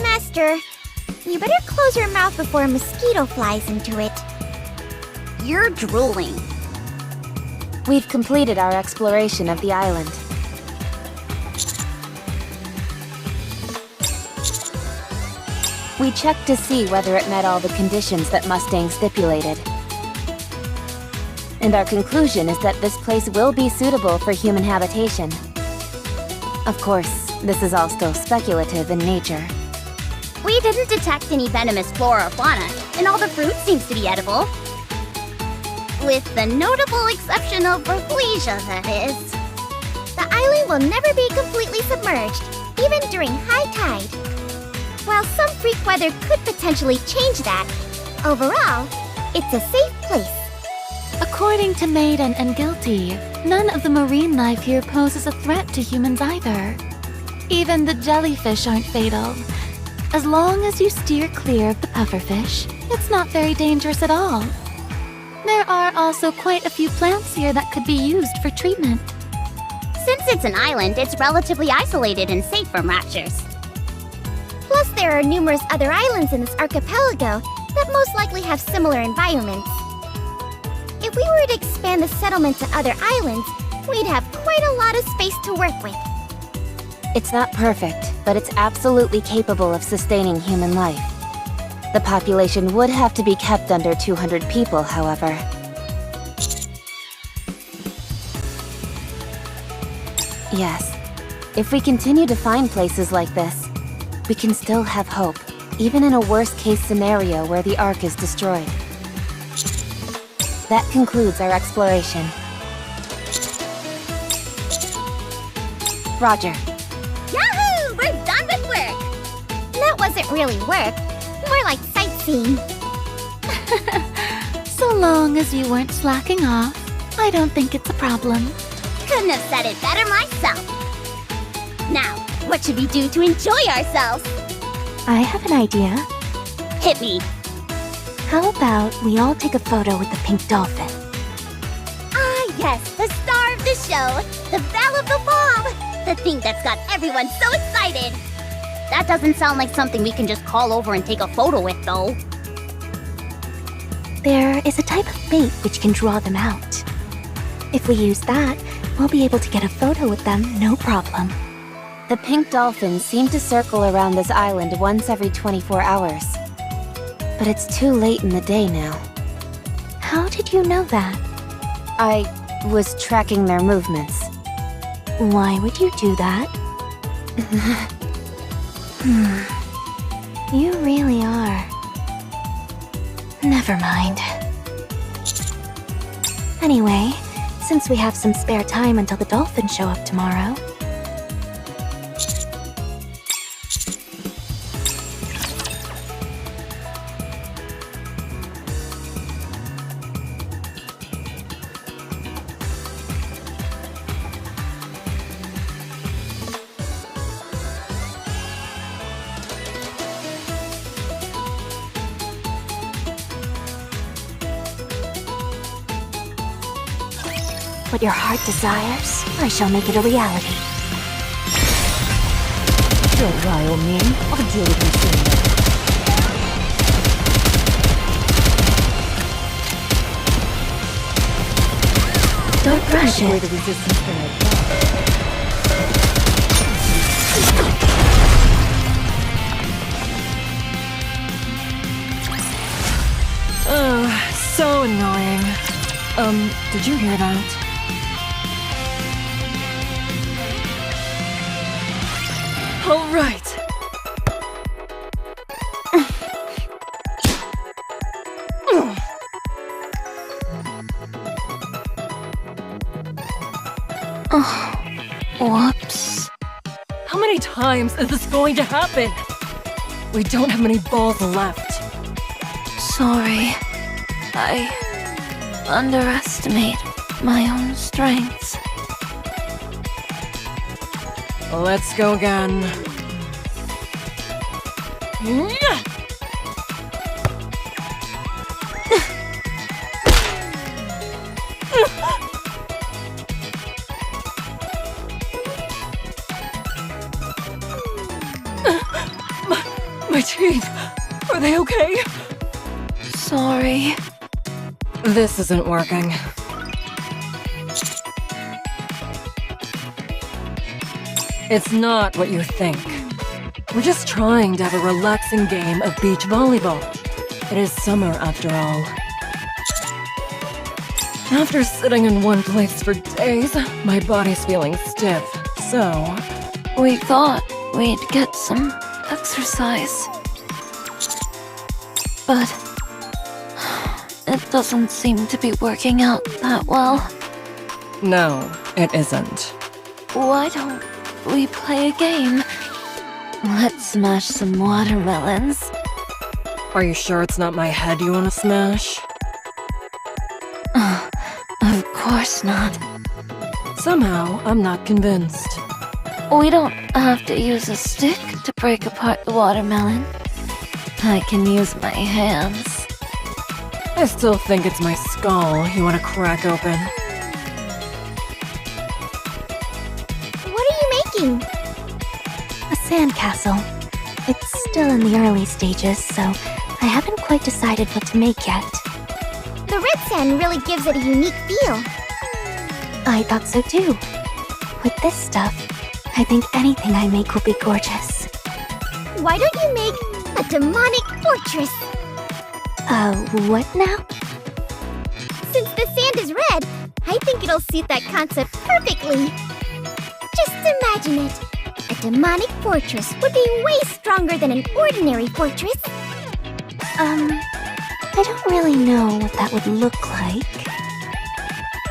Master, you better close your mouth before a mosquito flies into it. You're drooling. We've completed our exploration of the island. We checked to see whether it met all the conditions that Mustang stipulated. And our conclusion is that this place will be suitable for human habitation. Of course, this is all still speculative in nature. We didn't detect any venomous flora or fauna, and all the fruit seems to be edible. With the notable exception of Rafflesia, that is. The island will never be completely submerged, even during high tide. While some freak weather could potentially change that, overall, it's a safe place. According to Maiden and Guilty, none of the marine life here poses a threat to humans either. Even the jellyfish aren't fatal. As long as you steer clear of the pufferfish, it's not very dangerous at all. There are also quite a few plants here that could be used for treatment. Since it's an island, it's relatively isolated and safe from raptures. Plus, there are numerous other islands in this archipelago that most likely have similar environments. If we were to expand the settlement to other islands, we'd have quite a lot of space to work with. It's not perfect, but it's absolutely capable of sustaining human life. The population would have to be kept under 200 people, however. Yes, if we continue to find places like this, we can still have hope, even in a worst-case scenario where the Ark is destroyed. That concludes our exploration. Roger. Yahoo! We're done with work! That wasn't really work. More like sightseeing. So long as you weren't slacking off, I don't think it's a problem. Couldn't have said it better myself. Now, what should we do to enjoy ourselves? I have an idea. Hit me. How about we all take a photo with the pink dolphin? Ah, yes, the star of the show, the belle of the ball, the thing that's got everyone so excited. That doesn't sound like something we can just call over and take a photo with, though. There is a type of bait which can draw them out. If we use that, we'll be able to get a photo with them, no problem. The pink dolphins seem to circle around this island once every 24 hours. But it's too late in the day now. How did you know that? I was tracking their movements. Why would you do that? You really are. Never mind. Anyway, since we have some spare time until the dolphins show up tomorrow, what your heart desires, I shall make it a reality. Don't rile me. I'll deal with you soon. Don't rush Where it. the resistance when I die. So annoying. Did you hear that? All right. Whoops. How many times is this going to happen? We don't have many balls left. Sorry. I underestimate my own strengths. Let's go again. My teeth! Are they okay? Sorry. This isn't working. It's not what you think. We're just trying to have a relaxing game of beach volleyball. It is summer after all. After sitting in one place for days, my body's feeling stiff, so... We thought we'd get some exercise. But it doesn't seem to be working out that well. No, it isn't. Why don't we play a game? Let's smash some watermelons. Are you sure it's not my head you want to smash? Of course not. Somehow, I'm not convinced. We don't have to use a stick to break apart the watermelon. I can use my hands. I still think it's my skull you want to crack open. What are you making? A sandcastle. It's still in the early stages, so I haven't quite decided what to make yet. The red sand really gives it a unique feel. I thought so too. With this stuff, I think anything I make will be gorgeous. Why don't you make a demonic fortress? What now? Since the sand is red, I think it'll suit that concept perfectly. Just imagine it. A demonic fortress would be way stronger than an ordinary fortress. I don't really know what that would look like.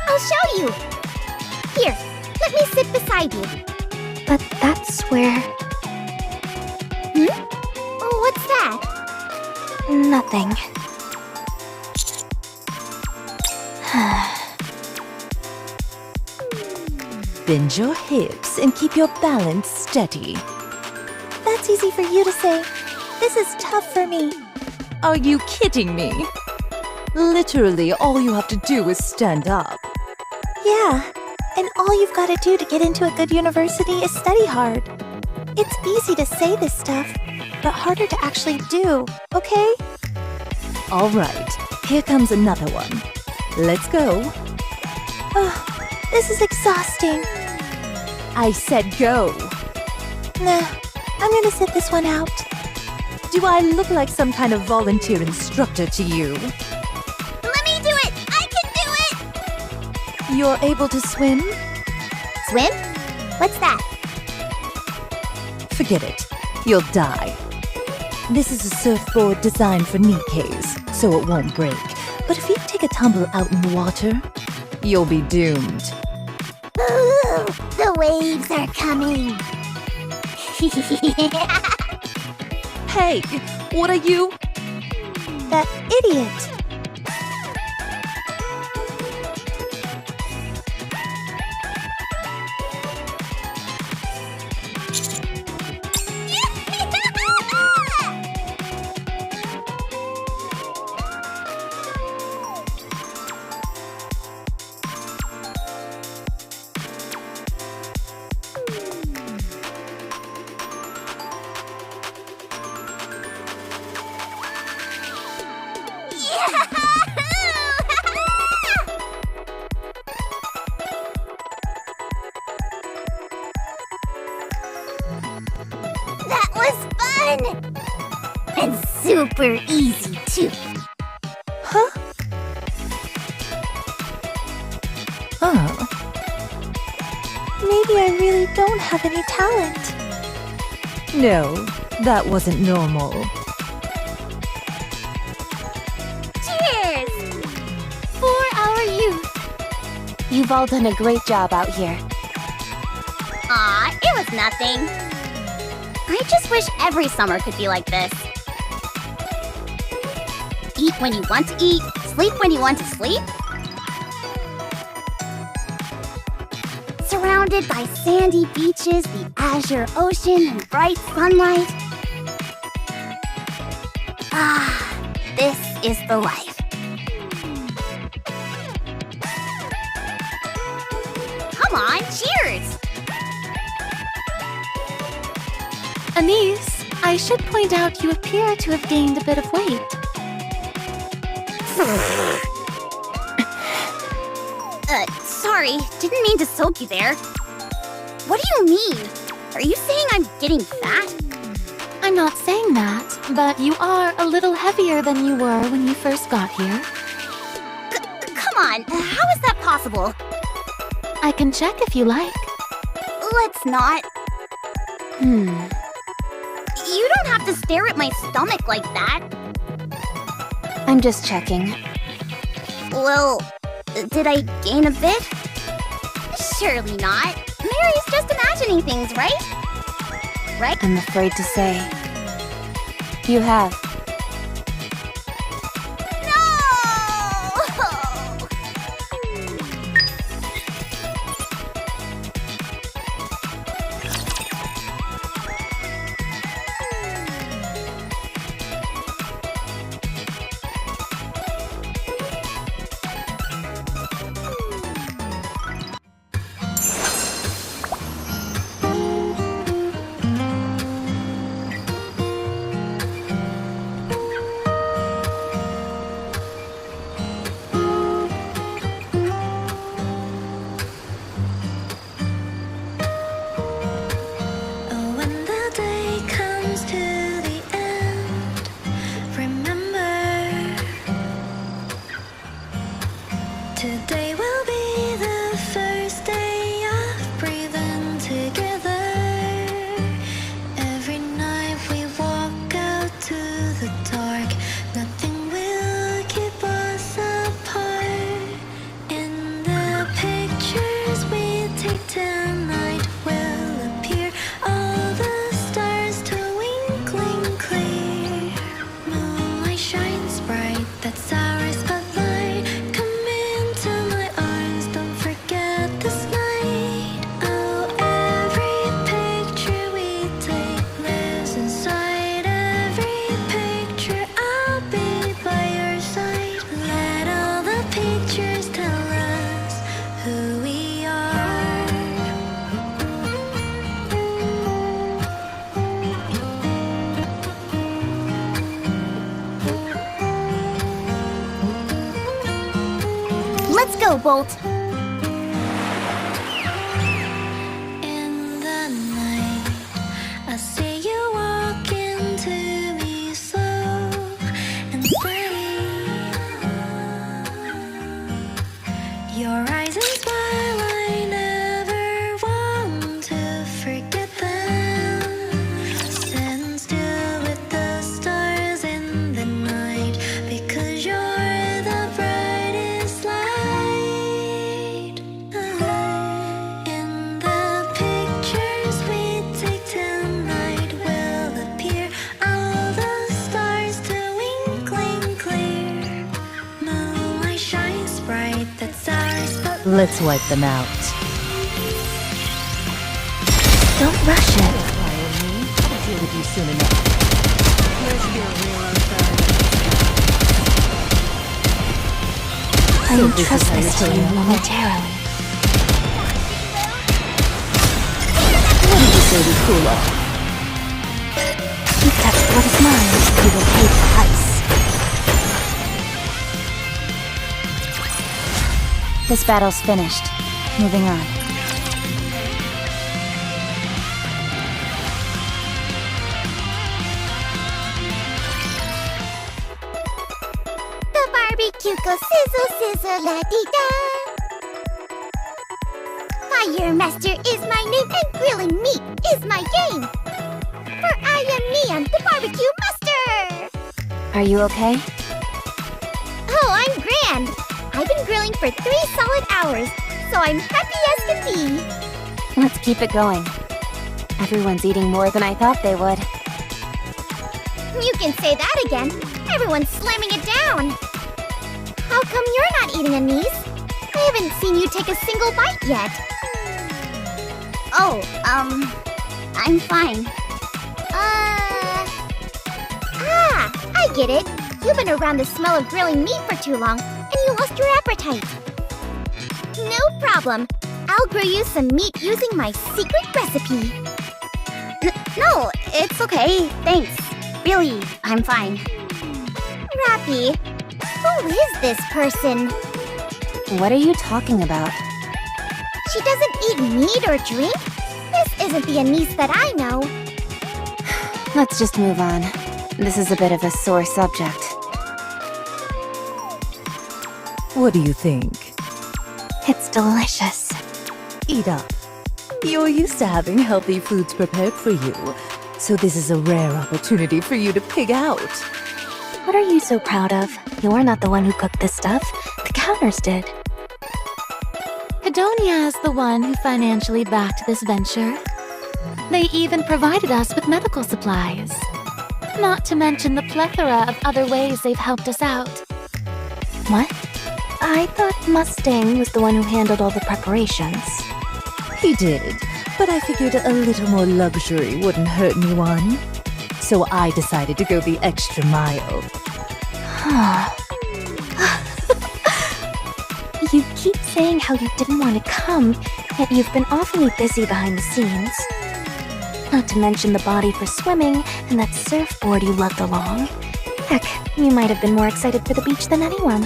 I'll show you. Here, let me sit beside you. But that's where... Oh, what's that? Nothing. Bend your hips and keep your balance steady. That's easy for you to say. This is tough for me. Are you kidding me? Literally, all you have to do is stand up. Yeah, and all you've got to do to get into a good university is study hard. It's easy to say this stuff, but harder to actually do, okay? All right, here comes another one. Let's go. Oh, this is exhausting. I said go. Nah, I'm gonna sit this one out. Do I look like some kind of volunteer instructor to you? Let me do it! I can do it! You're able to swim? Swim? What's that? Forget it. You'll die. This is a surfboard designed for Nikkes, so it won't break. But if you take a tumble out in the water, you'll be doomed. Ooh, the waves are coming. Hey, what are you? That idiot. That was fun! And super easy, too. Maybe I really don't have any talent. No, that wasn't normal. Cheers! For our youth! You've all done a great job out here. Aw, it was nothing. I just wish every summer could be like this. Eat when you want to eat, sleep when you want to sleep. Surrounded by sandy beaches, the azure ocean, and bright sunlight. Ah, this is the life. Come on, cheers! Anise, I should point out you appear to have gained a bit of weight. Sorry, didn't mean to soak you there. What do you mean? Are you saying I'm getting fat? I'm not saying that, but you are a little heavier than you were when you first got here. Come on, how is that possible? I can check if you like. Let's not. You don't have to stare at my stomach like that. I'm just checking. Well, did I gain a bit? Surely not. Mary's just imagining things, right? Right? I'm afraid to say. You have. No! Today will be the first day of breathing together. Every night we walk out to the dark. Nothing will keep us apart. In the pictures we take tonight will appear all the stars twinkling clear. Moonlight shines bright, that's our spotlight. Let's go, Bolt! In the night, I see you walk into me slow and steady. Your eyes and smile, I never want to forget them. Stand still with the stars in the night, because you're the brightest light. In the pictures we take tonight will appear all the stars twinkling clear. Moonlight shines bright, that's our spotlight. Let's wipe them out. Don't rush it. I'll deal with you soon enough. I So this is entrust how this you're to you feeling. momentarily. What did you say we cool off? You touched what is mine, you will pay the price. This battle's finished. Moving on. The barbecue goes sizzle, sizzle, la-dee-da. Fire Master is my name and grilling meat is my game. For I am Neon, the barbecue master. Are you okay? Oh, I'm grand. I've been grilling for 3 solid hours, so I'm happy as can be. Let's keep it going. Everyone's eating more than I thought they would. You can say that again. Everyone's slamming it down. How come you're not eating, Anise? I haven't seen you take a single bite yet. Oh, I'm fine. I get it. You've been around the smell of grilling meat for too long, and you lost your appetite. No problem. I'll grill you some meat using my secret recipe. No, it's okay. Thanks. Really, I'm fine. Rappy, who is this person? What are you talking about? She doesn't eat meat or drink? This isn't the Anise that I know. Let's just move on. This is a bit of a sore subject. What do you think? It's delicious. Eat up. You're used to having healthy foods prepared for you, so this is a rare opportunity for you to pig out. What are you so proud of? You're not the one who cooked this stuff. The counters did. Hedonia is the one who financially backed this venture. They even provided us with medical supplies. Not to mention the plethora of other ways they've helped us out. What? I thought Mustang was the one who handled all the preparations. He did, but I figured a little more luxury wouldn't hurt anyone. So I decided to go the extra mile. You keep saying how you didn't want to come, yet you've been awfully busy behind the scenes. Not to mention the body for swimming and that surfboard you lugged along. Heck, you might have been more excited for the beach than anyone.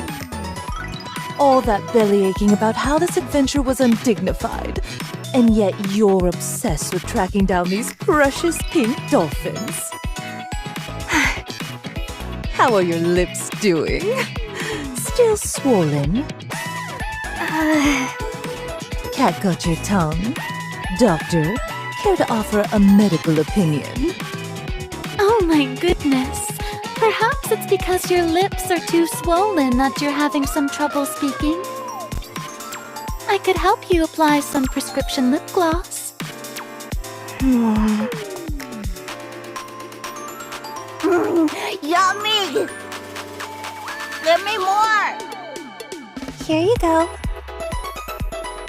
All that belly aching about how this adventure was undignified, and yet you're obsessed with tracking down these precious pink dolphins. How are your lips doing? Still swollen? Cat got your tongue? Doctor, care to offer a medical opinion? Oh my goodness. Perhaps it's because your lips are too swollen that you're having some trouble speaking. I could help you apply some prescription lip gloss. Yummy! Give me more! Here you go.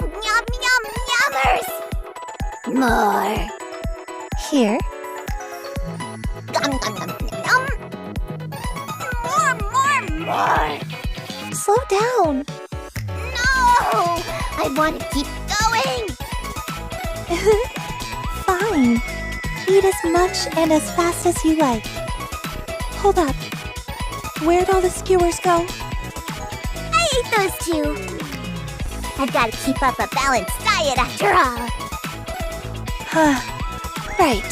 Yum, yum, yummers! More! Here. Yum, yum, yum, yum! More! Slow down. No! I want to keep going! Fine. Eat as much and as fast as you like. Hold up. Where'd all the skewers go? I ate those too. I've got to keep up a balanced diet after all. Right.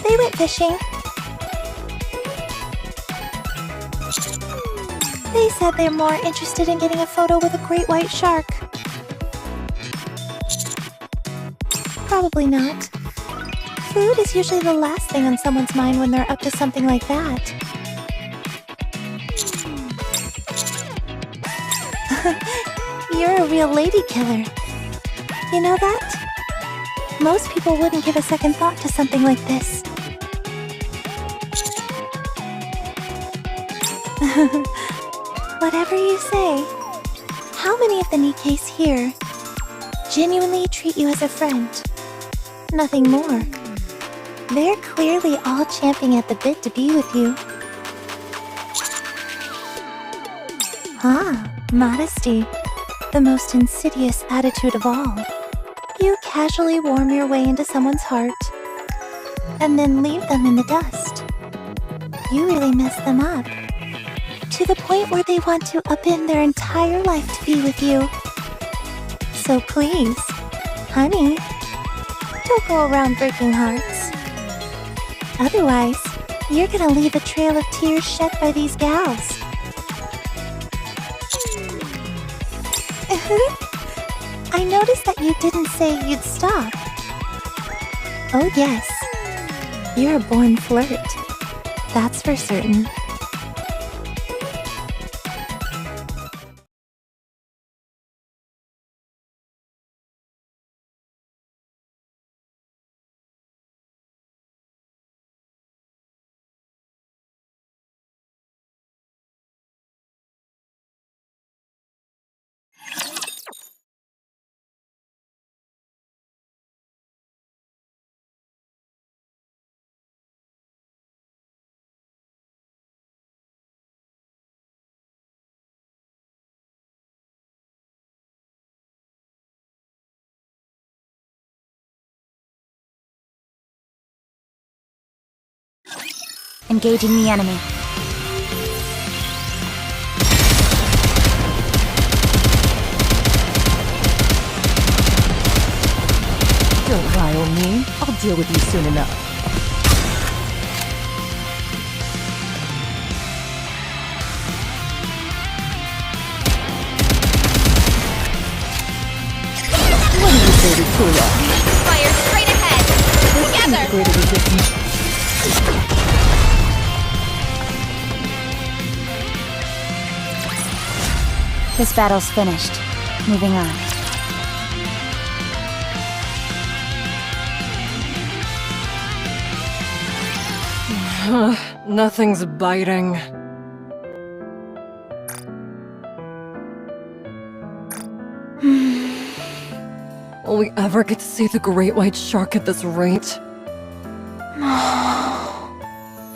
They went fishing. They said they're more interested in getting a photo with a great white shark. Probably not. Food is usually the last thing on someone's mind when they're up to something like that. You're a real lady killer. You know that? Most people wouldn't give a second thought to something like this. Whatever you say. How many of the Nikkes here genuinely treat you as a friend? Nothing more. They're clearly all champing at the bit to be with you. Modesty. The most insidious attitude of all. You casually warm your way into someone's heart, and then leave them in the dust. You really mess them up. To the point where they want to upend their entire life to be with you. So please, honey, don't go around breaking hearts. Otherwise, you're gonna leave a trail of tears shed by these gals. I noticed that you didn't say you'd stop. Oh yes, you're a born flirt. That's for certain. Engaging the enemy. Don't rile me. I'll deal with you soon enough. When did you say to cool off? Fire straight ahead! Together! Greater resistance. This battle's finished. Moving on. Nothing's biting. Will we ever get to see the great white shark at this rate?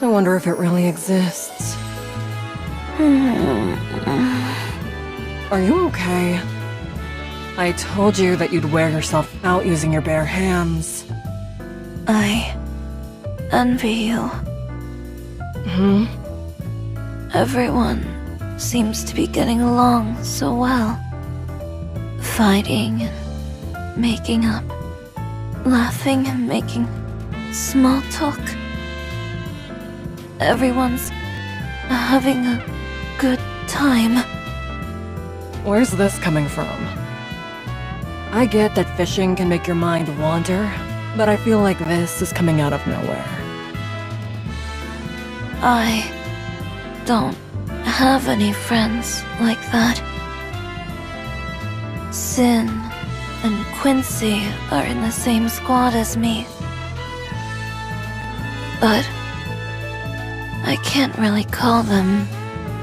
I wonder if it really exists. Are you okay? I told you that you'd wear yourself out using your bare hands. I envy you. Hmm? Everyone seems to be getting along so well. Fighting and making up. Laughing and making small talk. Everyone's having a good time. Where's this coming from? I get that fishing can make your mind wander, but I feel like this is coming out of nowhere. I don't have any friends like that. Sin and Quincy are in the same squad as me. But I can't really call them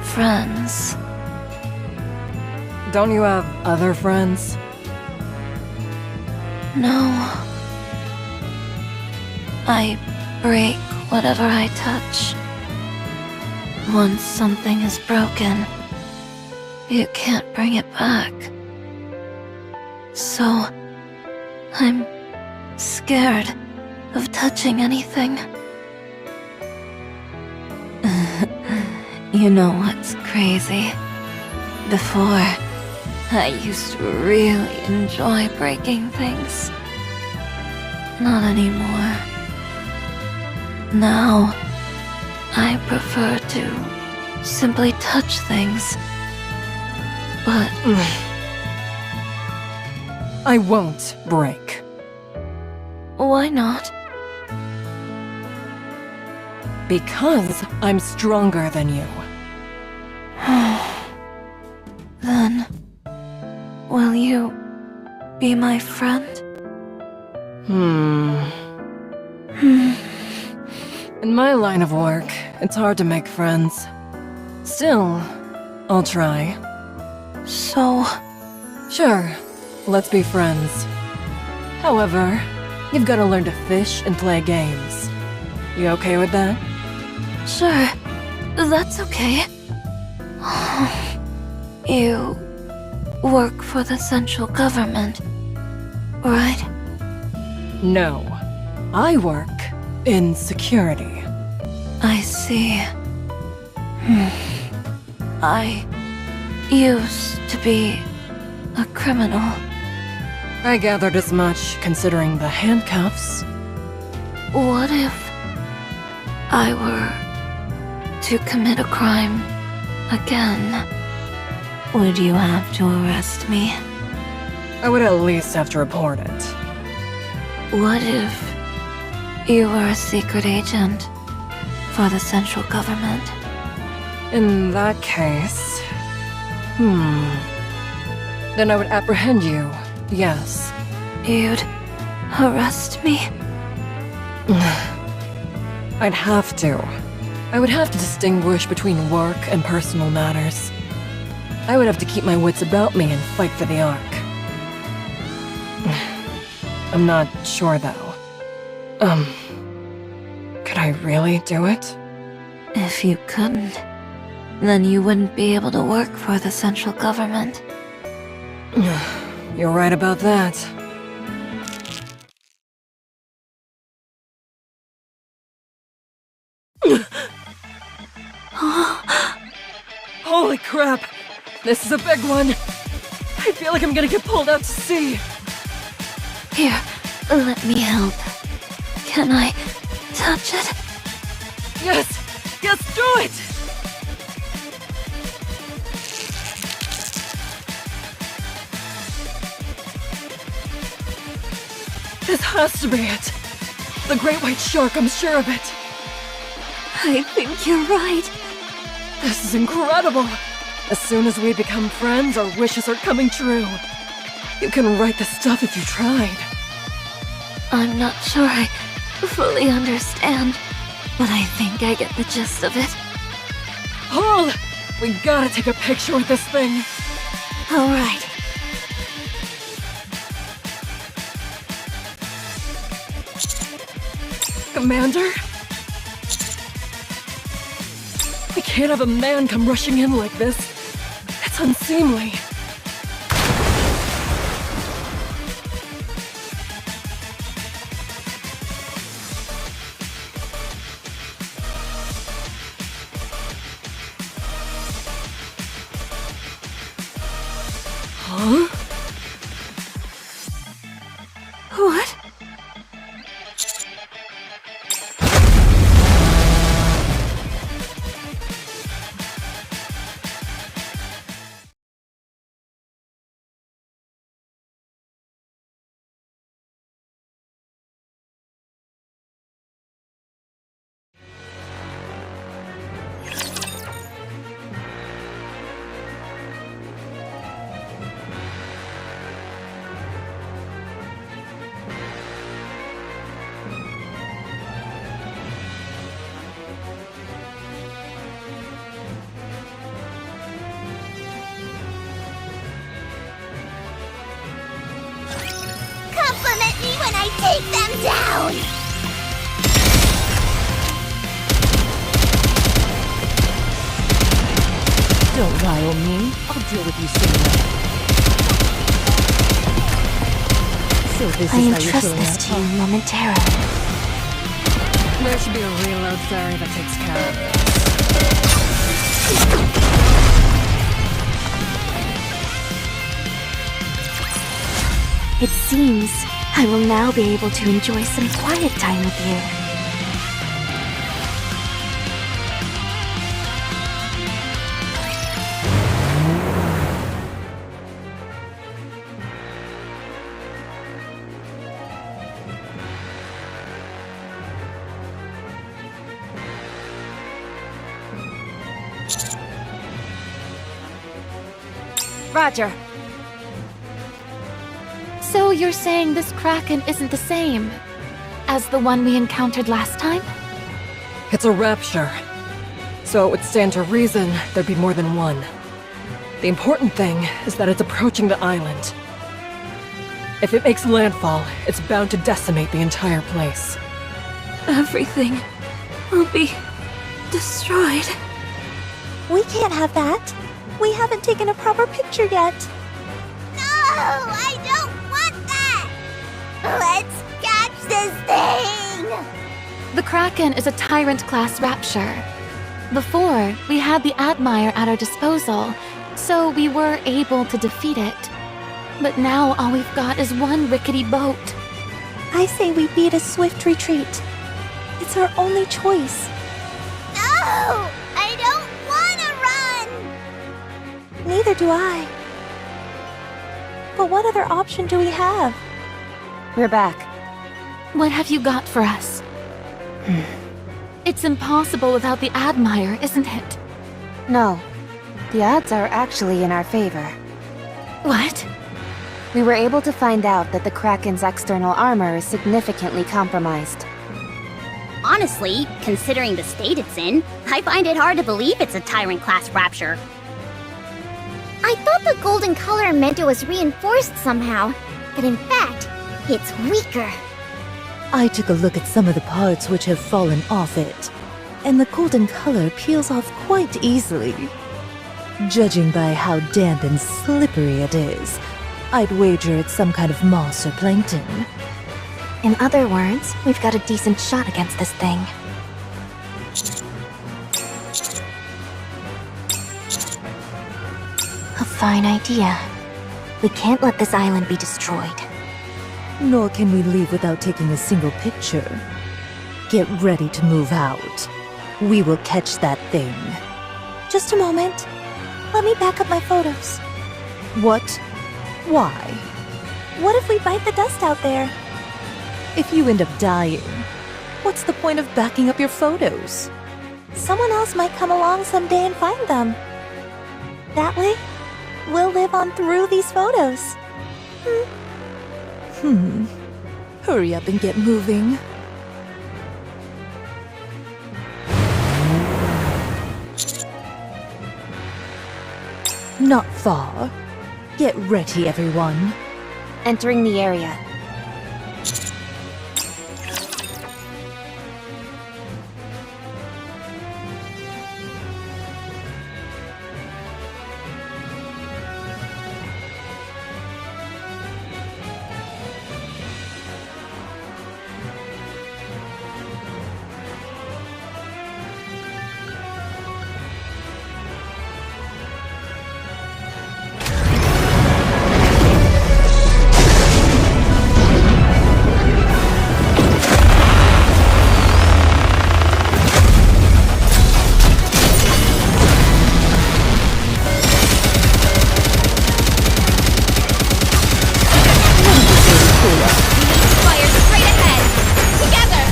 friends. Don't you have other friends? No. I break whatever I touch. Once something is broken, you can't bring it back. So, I'm scared of touching anything. You know what's crazy? Before, I used to really enjoy breaking things. Not anymore. Now, I prefer to simply touch things. But I won't break. why not? Because I'm stronger than you. Then, will you be my friend? In my line of work, it's hard to make friends. Still, I'll try. So, Sure, let's be friends. However, you've got to learn to fish and play games. You okay with that? sure, that's okay. You work for the central government, right? No. I work in security. I see. I used to be a criminal. I gathered as much considering the handcuffs. What if I were to commit a crime again? Would you have to arrest me? I would at least have to report it. What if you were a secret agent for the central government? In that case... Then I would apprehend you, yes. You'd arrest me? I'd have to. I would have to distinguish between work and personal matters. I would have to keep my wits about me and fight for the Ark. I'm not sure, though. Could I really do it? If you couldn't, then you wouldn't be able to work for the central government. You're right about that. Holy crap! This is a big one! I feel like I'm gonna get pulled out to sea! Here, let me help. Can I touch it? Yes! Yes, do it! This has to be it! The great white shark, I'm sure of it! I think you're right. This is incredible! As soon as we become friends, our wishes are coming true. You can write this stuff if you tried. I'm not sure I fully understand, but I think I get the gist of it. Hold! We gotta take a picture with this thing. All right. Commander? I can't have a man come rushing in like this. It's unseemly. Huh? What? Compliment me when I take them down! Don't rile me. I'll deal with you soon. So this I is how you're entrust showing this up. to you momentarily. There should be a reload fairy that takes care of this. It seems I will now be able to enjoy some quiet time with you. Roger. So you're saying this Kraken isn't the same as the one we encountered last time? It's a rapture. So it would stand to reason there'd be more than one. The important thing is that it's approaching the island. If it makes landfall, it's bound to decimate the entire place. Everything will be destroyed. We can't have that. We haven't taken a proper picture yet. No, I don't want that! Let's catch this thing! The Kraken is a Tyrant-class rapture. Before, we had the Admire at our disposal, so we were able to defeat it. But now all we've got is one rickety boat. I say we beat a swift retreat. It's our only choice. No! I don't want to run! Neither do I. But what other option do we have? We're back. What have you got for us? It's impossible without the Admire, isn't it? No. The odds are actually in our favor. What? We were able to find out that the Kraken's external armor is significantly compromised. Honestly, considering the state it's in, I find it hard to believe it's a Tyrant-class Rapture. I thought the golden color meant it was reinforced somehow, but in fact, it's weaker. I took a look at some of the parts which have fallen off it, and the golden color peels off quite easily. Judging by how damp and slippery it is, I'd wager it's some kind of moss or plankton. In other words, we've got a decent shot against this thing. A fine idea. We can't let this island be destroyed. Nor can we leave without taking a single picture. Get ready to move out. We will catch that thing. Just a moment. Let me back up my photos. What? Why? What if we bite the dust out there? If you end up dying, what's the point of backing up your photos? Someone else might come along someday and find them. That way, we'll live on through these photos. Hurry up and get moving. Not far. Get ready, everyone. Entering the area. Fire straight ahead! Together!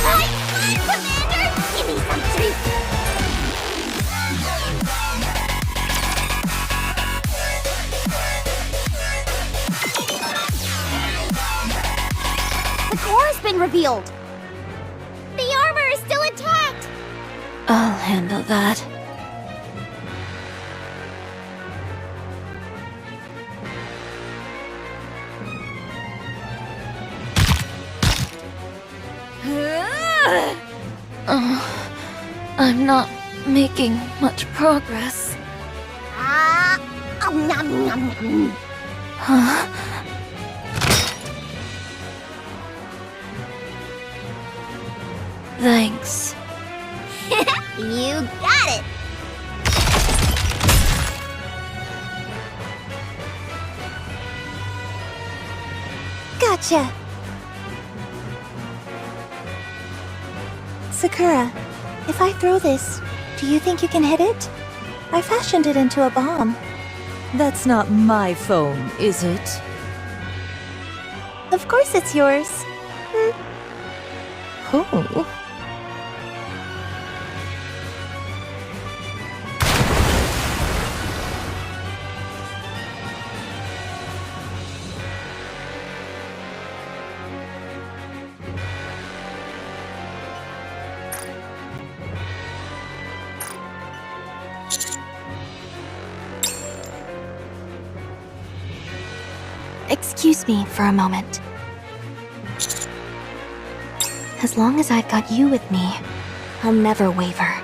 High five, Commander! Give me some treats! The core has been revealed! The armor is still intact! I'll handle that. I'm not making much progress. Nom nom nom. Huh? Thanks. You got it! Gotcha! Sakura, if I throw this, do you think you can hit it? I fashioned it into a bomb. That's not my phone, is it? Of course it's yours. Oh. Excuse me for a moment. As long as I've got you with me, I'll never waver.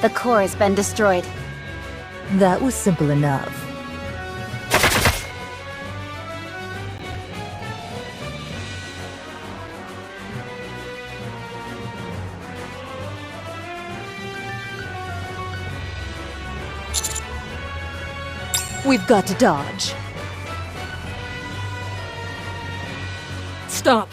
The core has been destroyed. That was simple enough. We've got to dodge. Stop!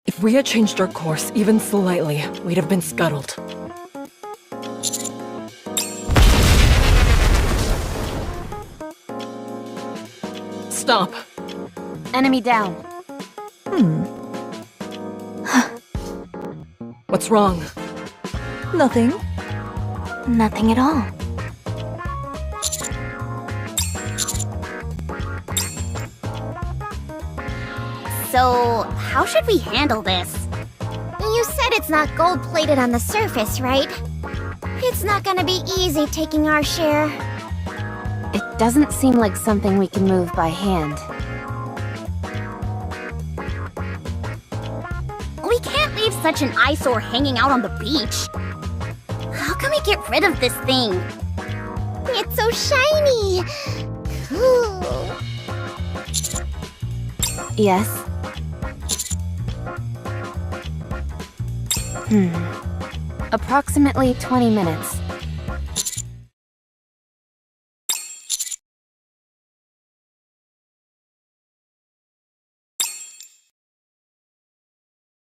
If we had changed our course even slightly, we'd have been scuttled. Stop! Enemy down. What's wrong? Nothing. Nothing at all. So, how should we handle this? You said it's not gold-plated on the surface, right? It's not gonna be easy taking our share. It doesn't seem like something we can move by hand. We can't leave such an eyesore hanging out on the beach. How can we get rid of this thing? It's so shiny! Cool. Yes? Approximately 20 minutes.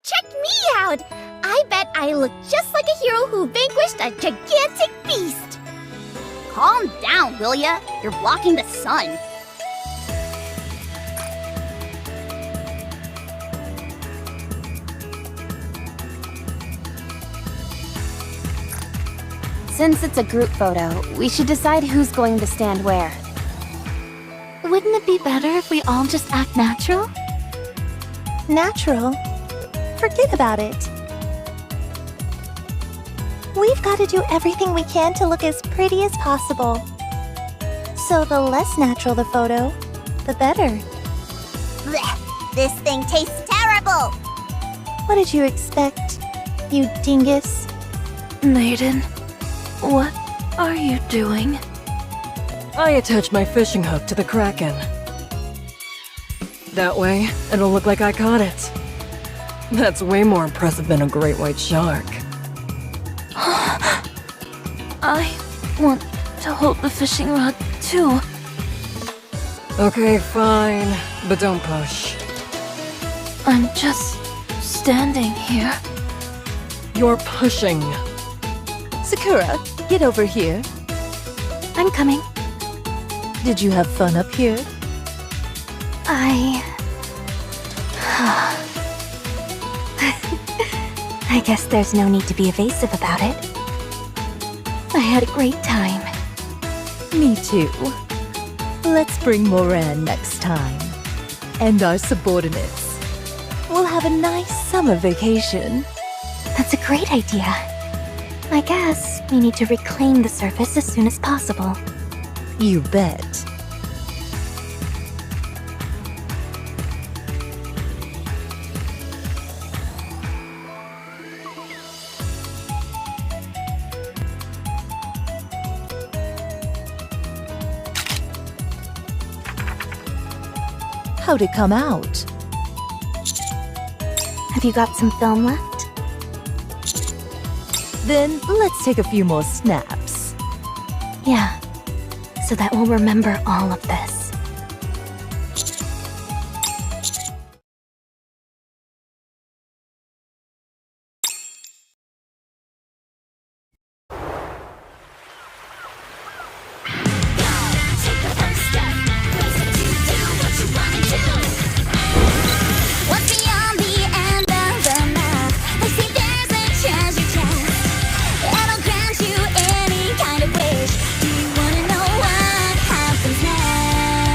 Check me out! I bet I look just like a hero who vanquished a gigantic beast! Calm down, will ya? You're blocking the sun. Since it's a group photo, we should decide who's going to stand where. Wouldn't it be better if we all just act natural? Natural? Forget about it. We've got to do everything we can to look as pretty as possible. So the less natural the photo, the better. Blech! This thing tastes terrible! What did you expect, you dingus? Maiden, what are you doing? I attached my fishing hook to the Kraken. That way, it'll look like I caught it. That's way more impressive than a great white shark. I want to hold the fishing rod too. Okay, fine, but don't push. I'm just standing here. You're pushing. Sakura, get over here. I'm coming. Did you have fun up here? I guess there's no need to be evasive about it. I had a great time. Me too. Let's bring Moran next time. And our subordinates. We'll have a nice summer vacation. That's a great idea. I guess we need to reclaim the surface as soon as possible. You bet. How'd it come out? Have you got some film left? Then let's take a few more snaps. Yeah, so that we'll remember all of this. What's beyond the end of the map? They say there's a treasure chest that'll grant you any kind of wish. Do you wanna know what happens next?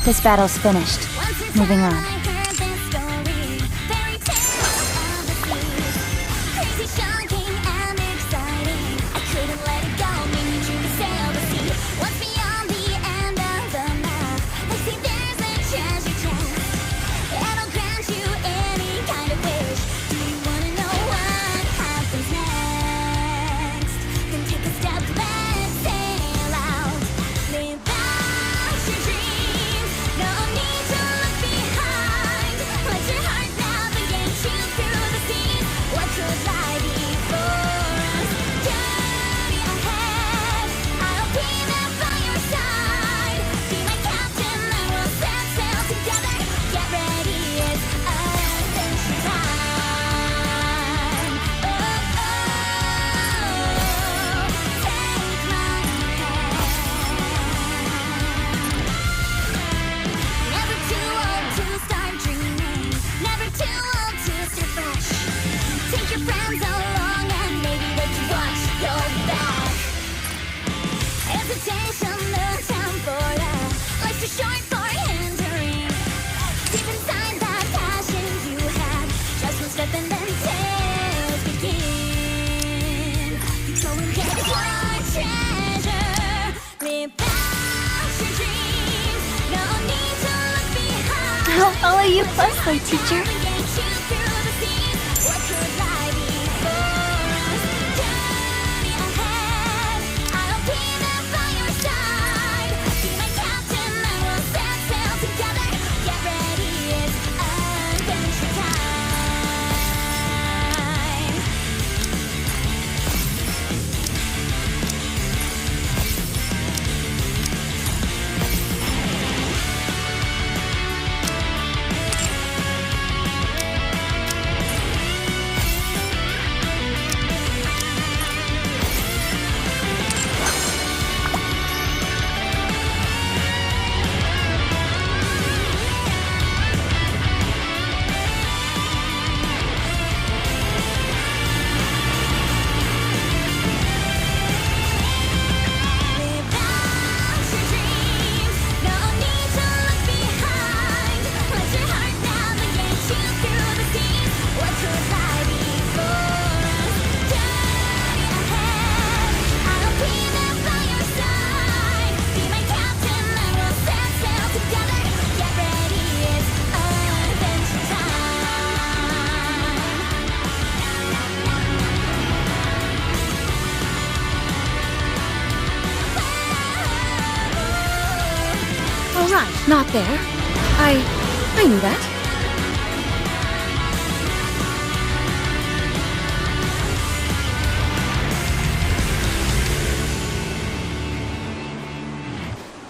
This battle's finished. Moving on. I'll follow you closely, teacher. All right, not there. I knew that.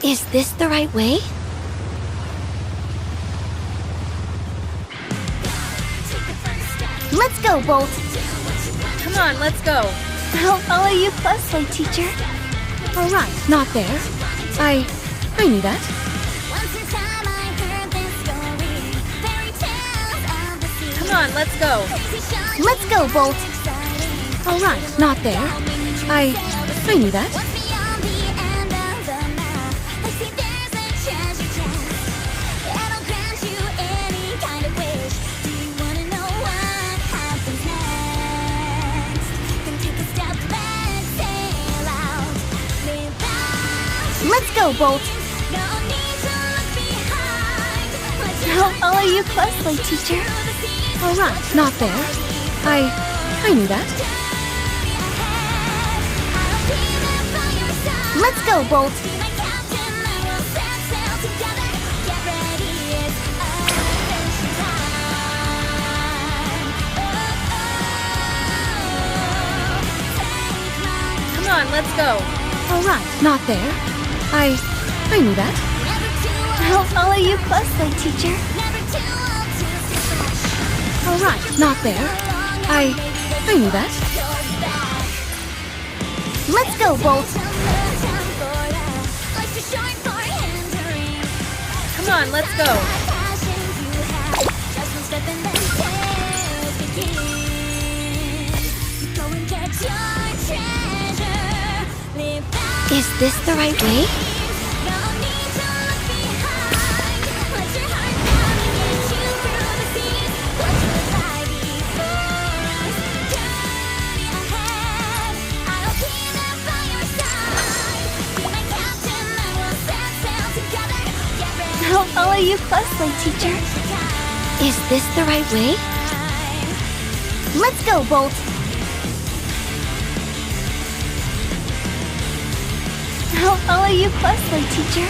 Is this the right way? Let's go, Bolt. Come on, let's go. I'll follow you closely, teacher. All right, not there. I knew that. Come on, let's go. Let's go, Bolt. All right, not there. I knew that. Let's go, Bolt. I'll follow you closely, teacher. All right, not there. I knew that. Let's go, Bolt. Come on, let's go. All right, not there. I knew that. I'll follow you closely, teacher. All right, not there. I knew that. Let's go, Bolt. Come on, let's go. Is this the right way? you closely, teacher. Is this the right way? Let's go, Bolt. I'll follow you closely, teacher.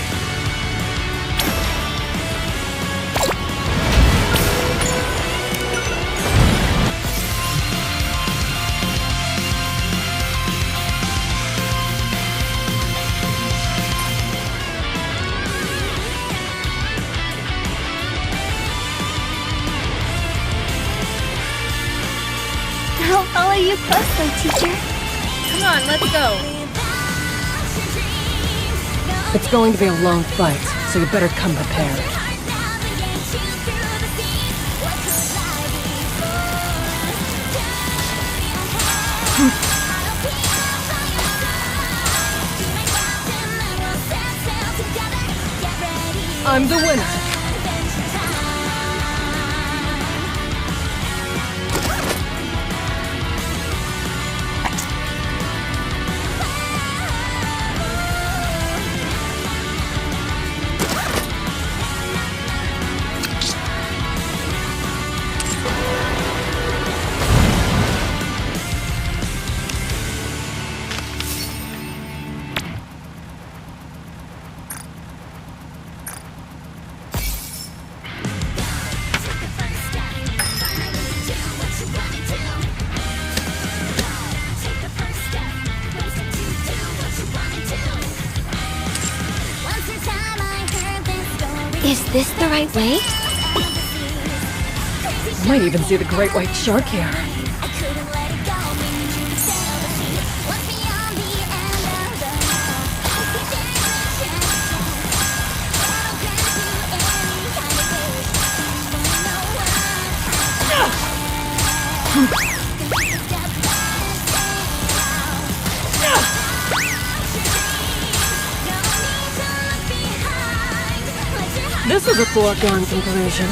I'll follow you closely, teacher. Come on, let's go. It's going to be a long fight, so you better come prepared. I'm the winner. Is this the right way? Might even see the great white shark here. This is a foregone conclusion.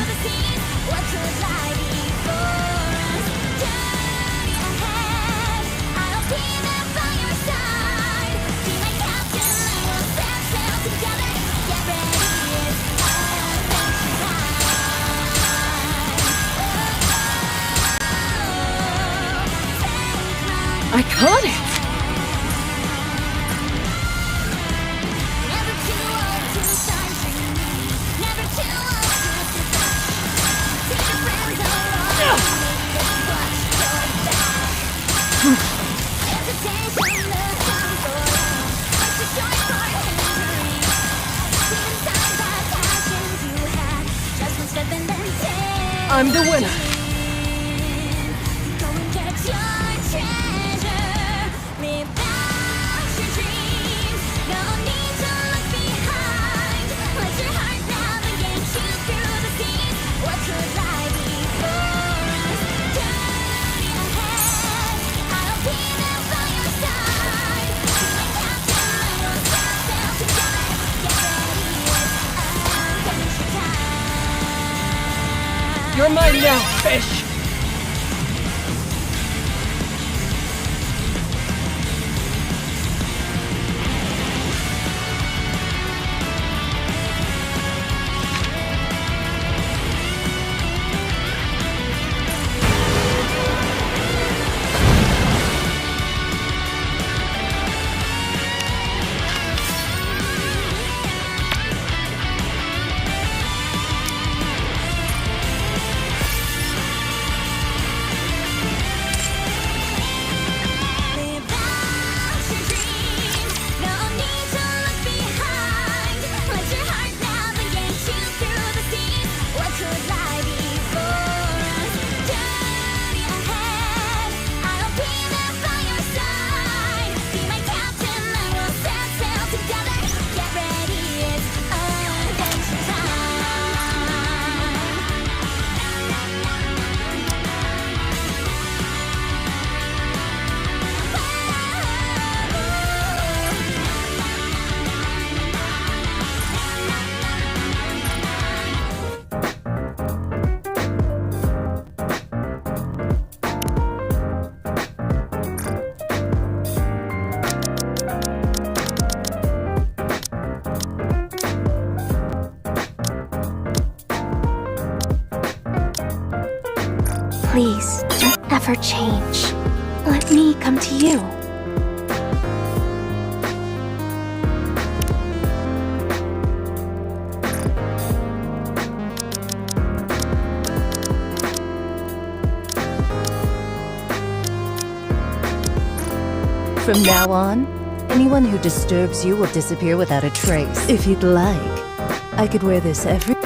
I caught it! I'm the winner. You're mine now, fish! Please, don't ever change. Let me come to you. From now on, anyone who disturbs you will disappear without a trace. If you'd like, I could wear this every...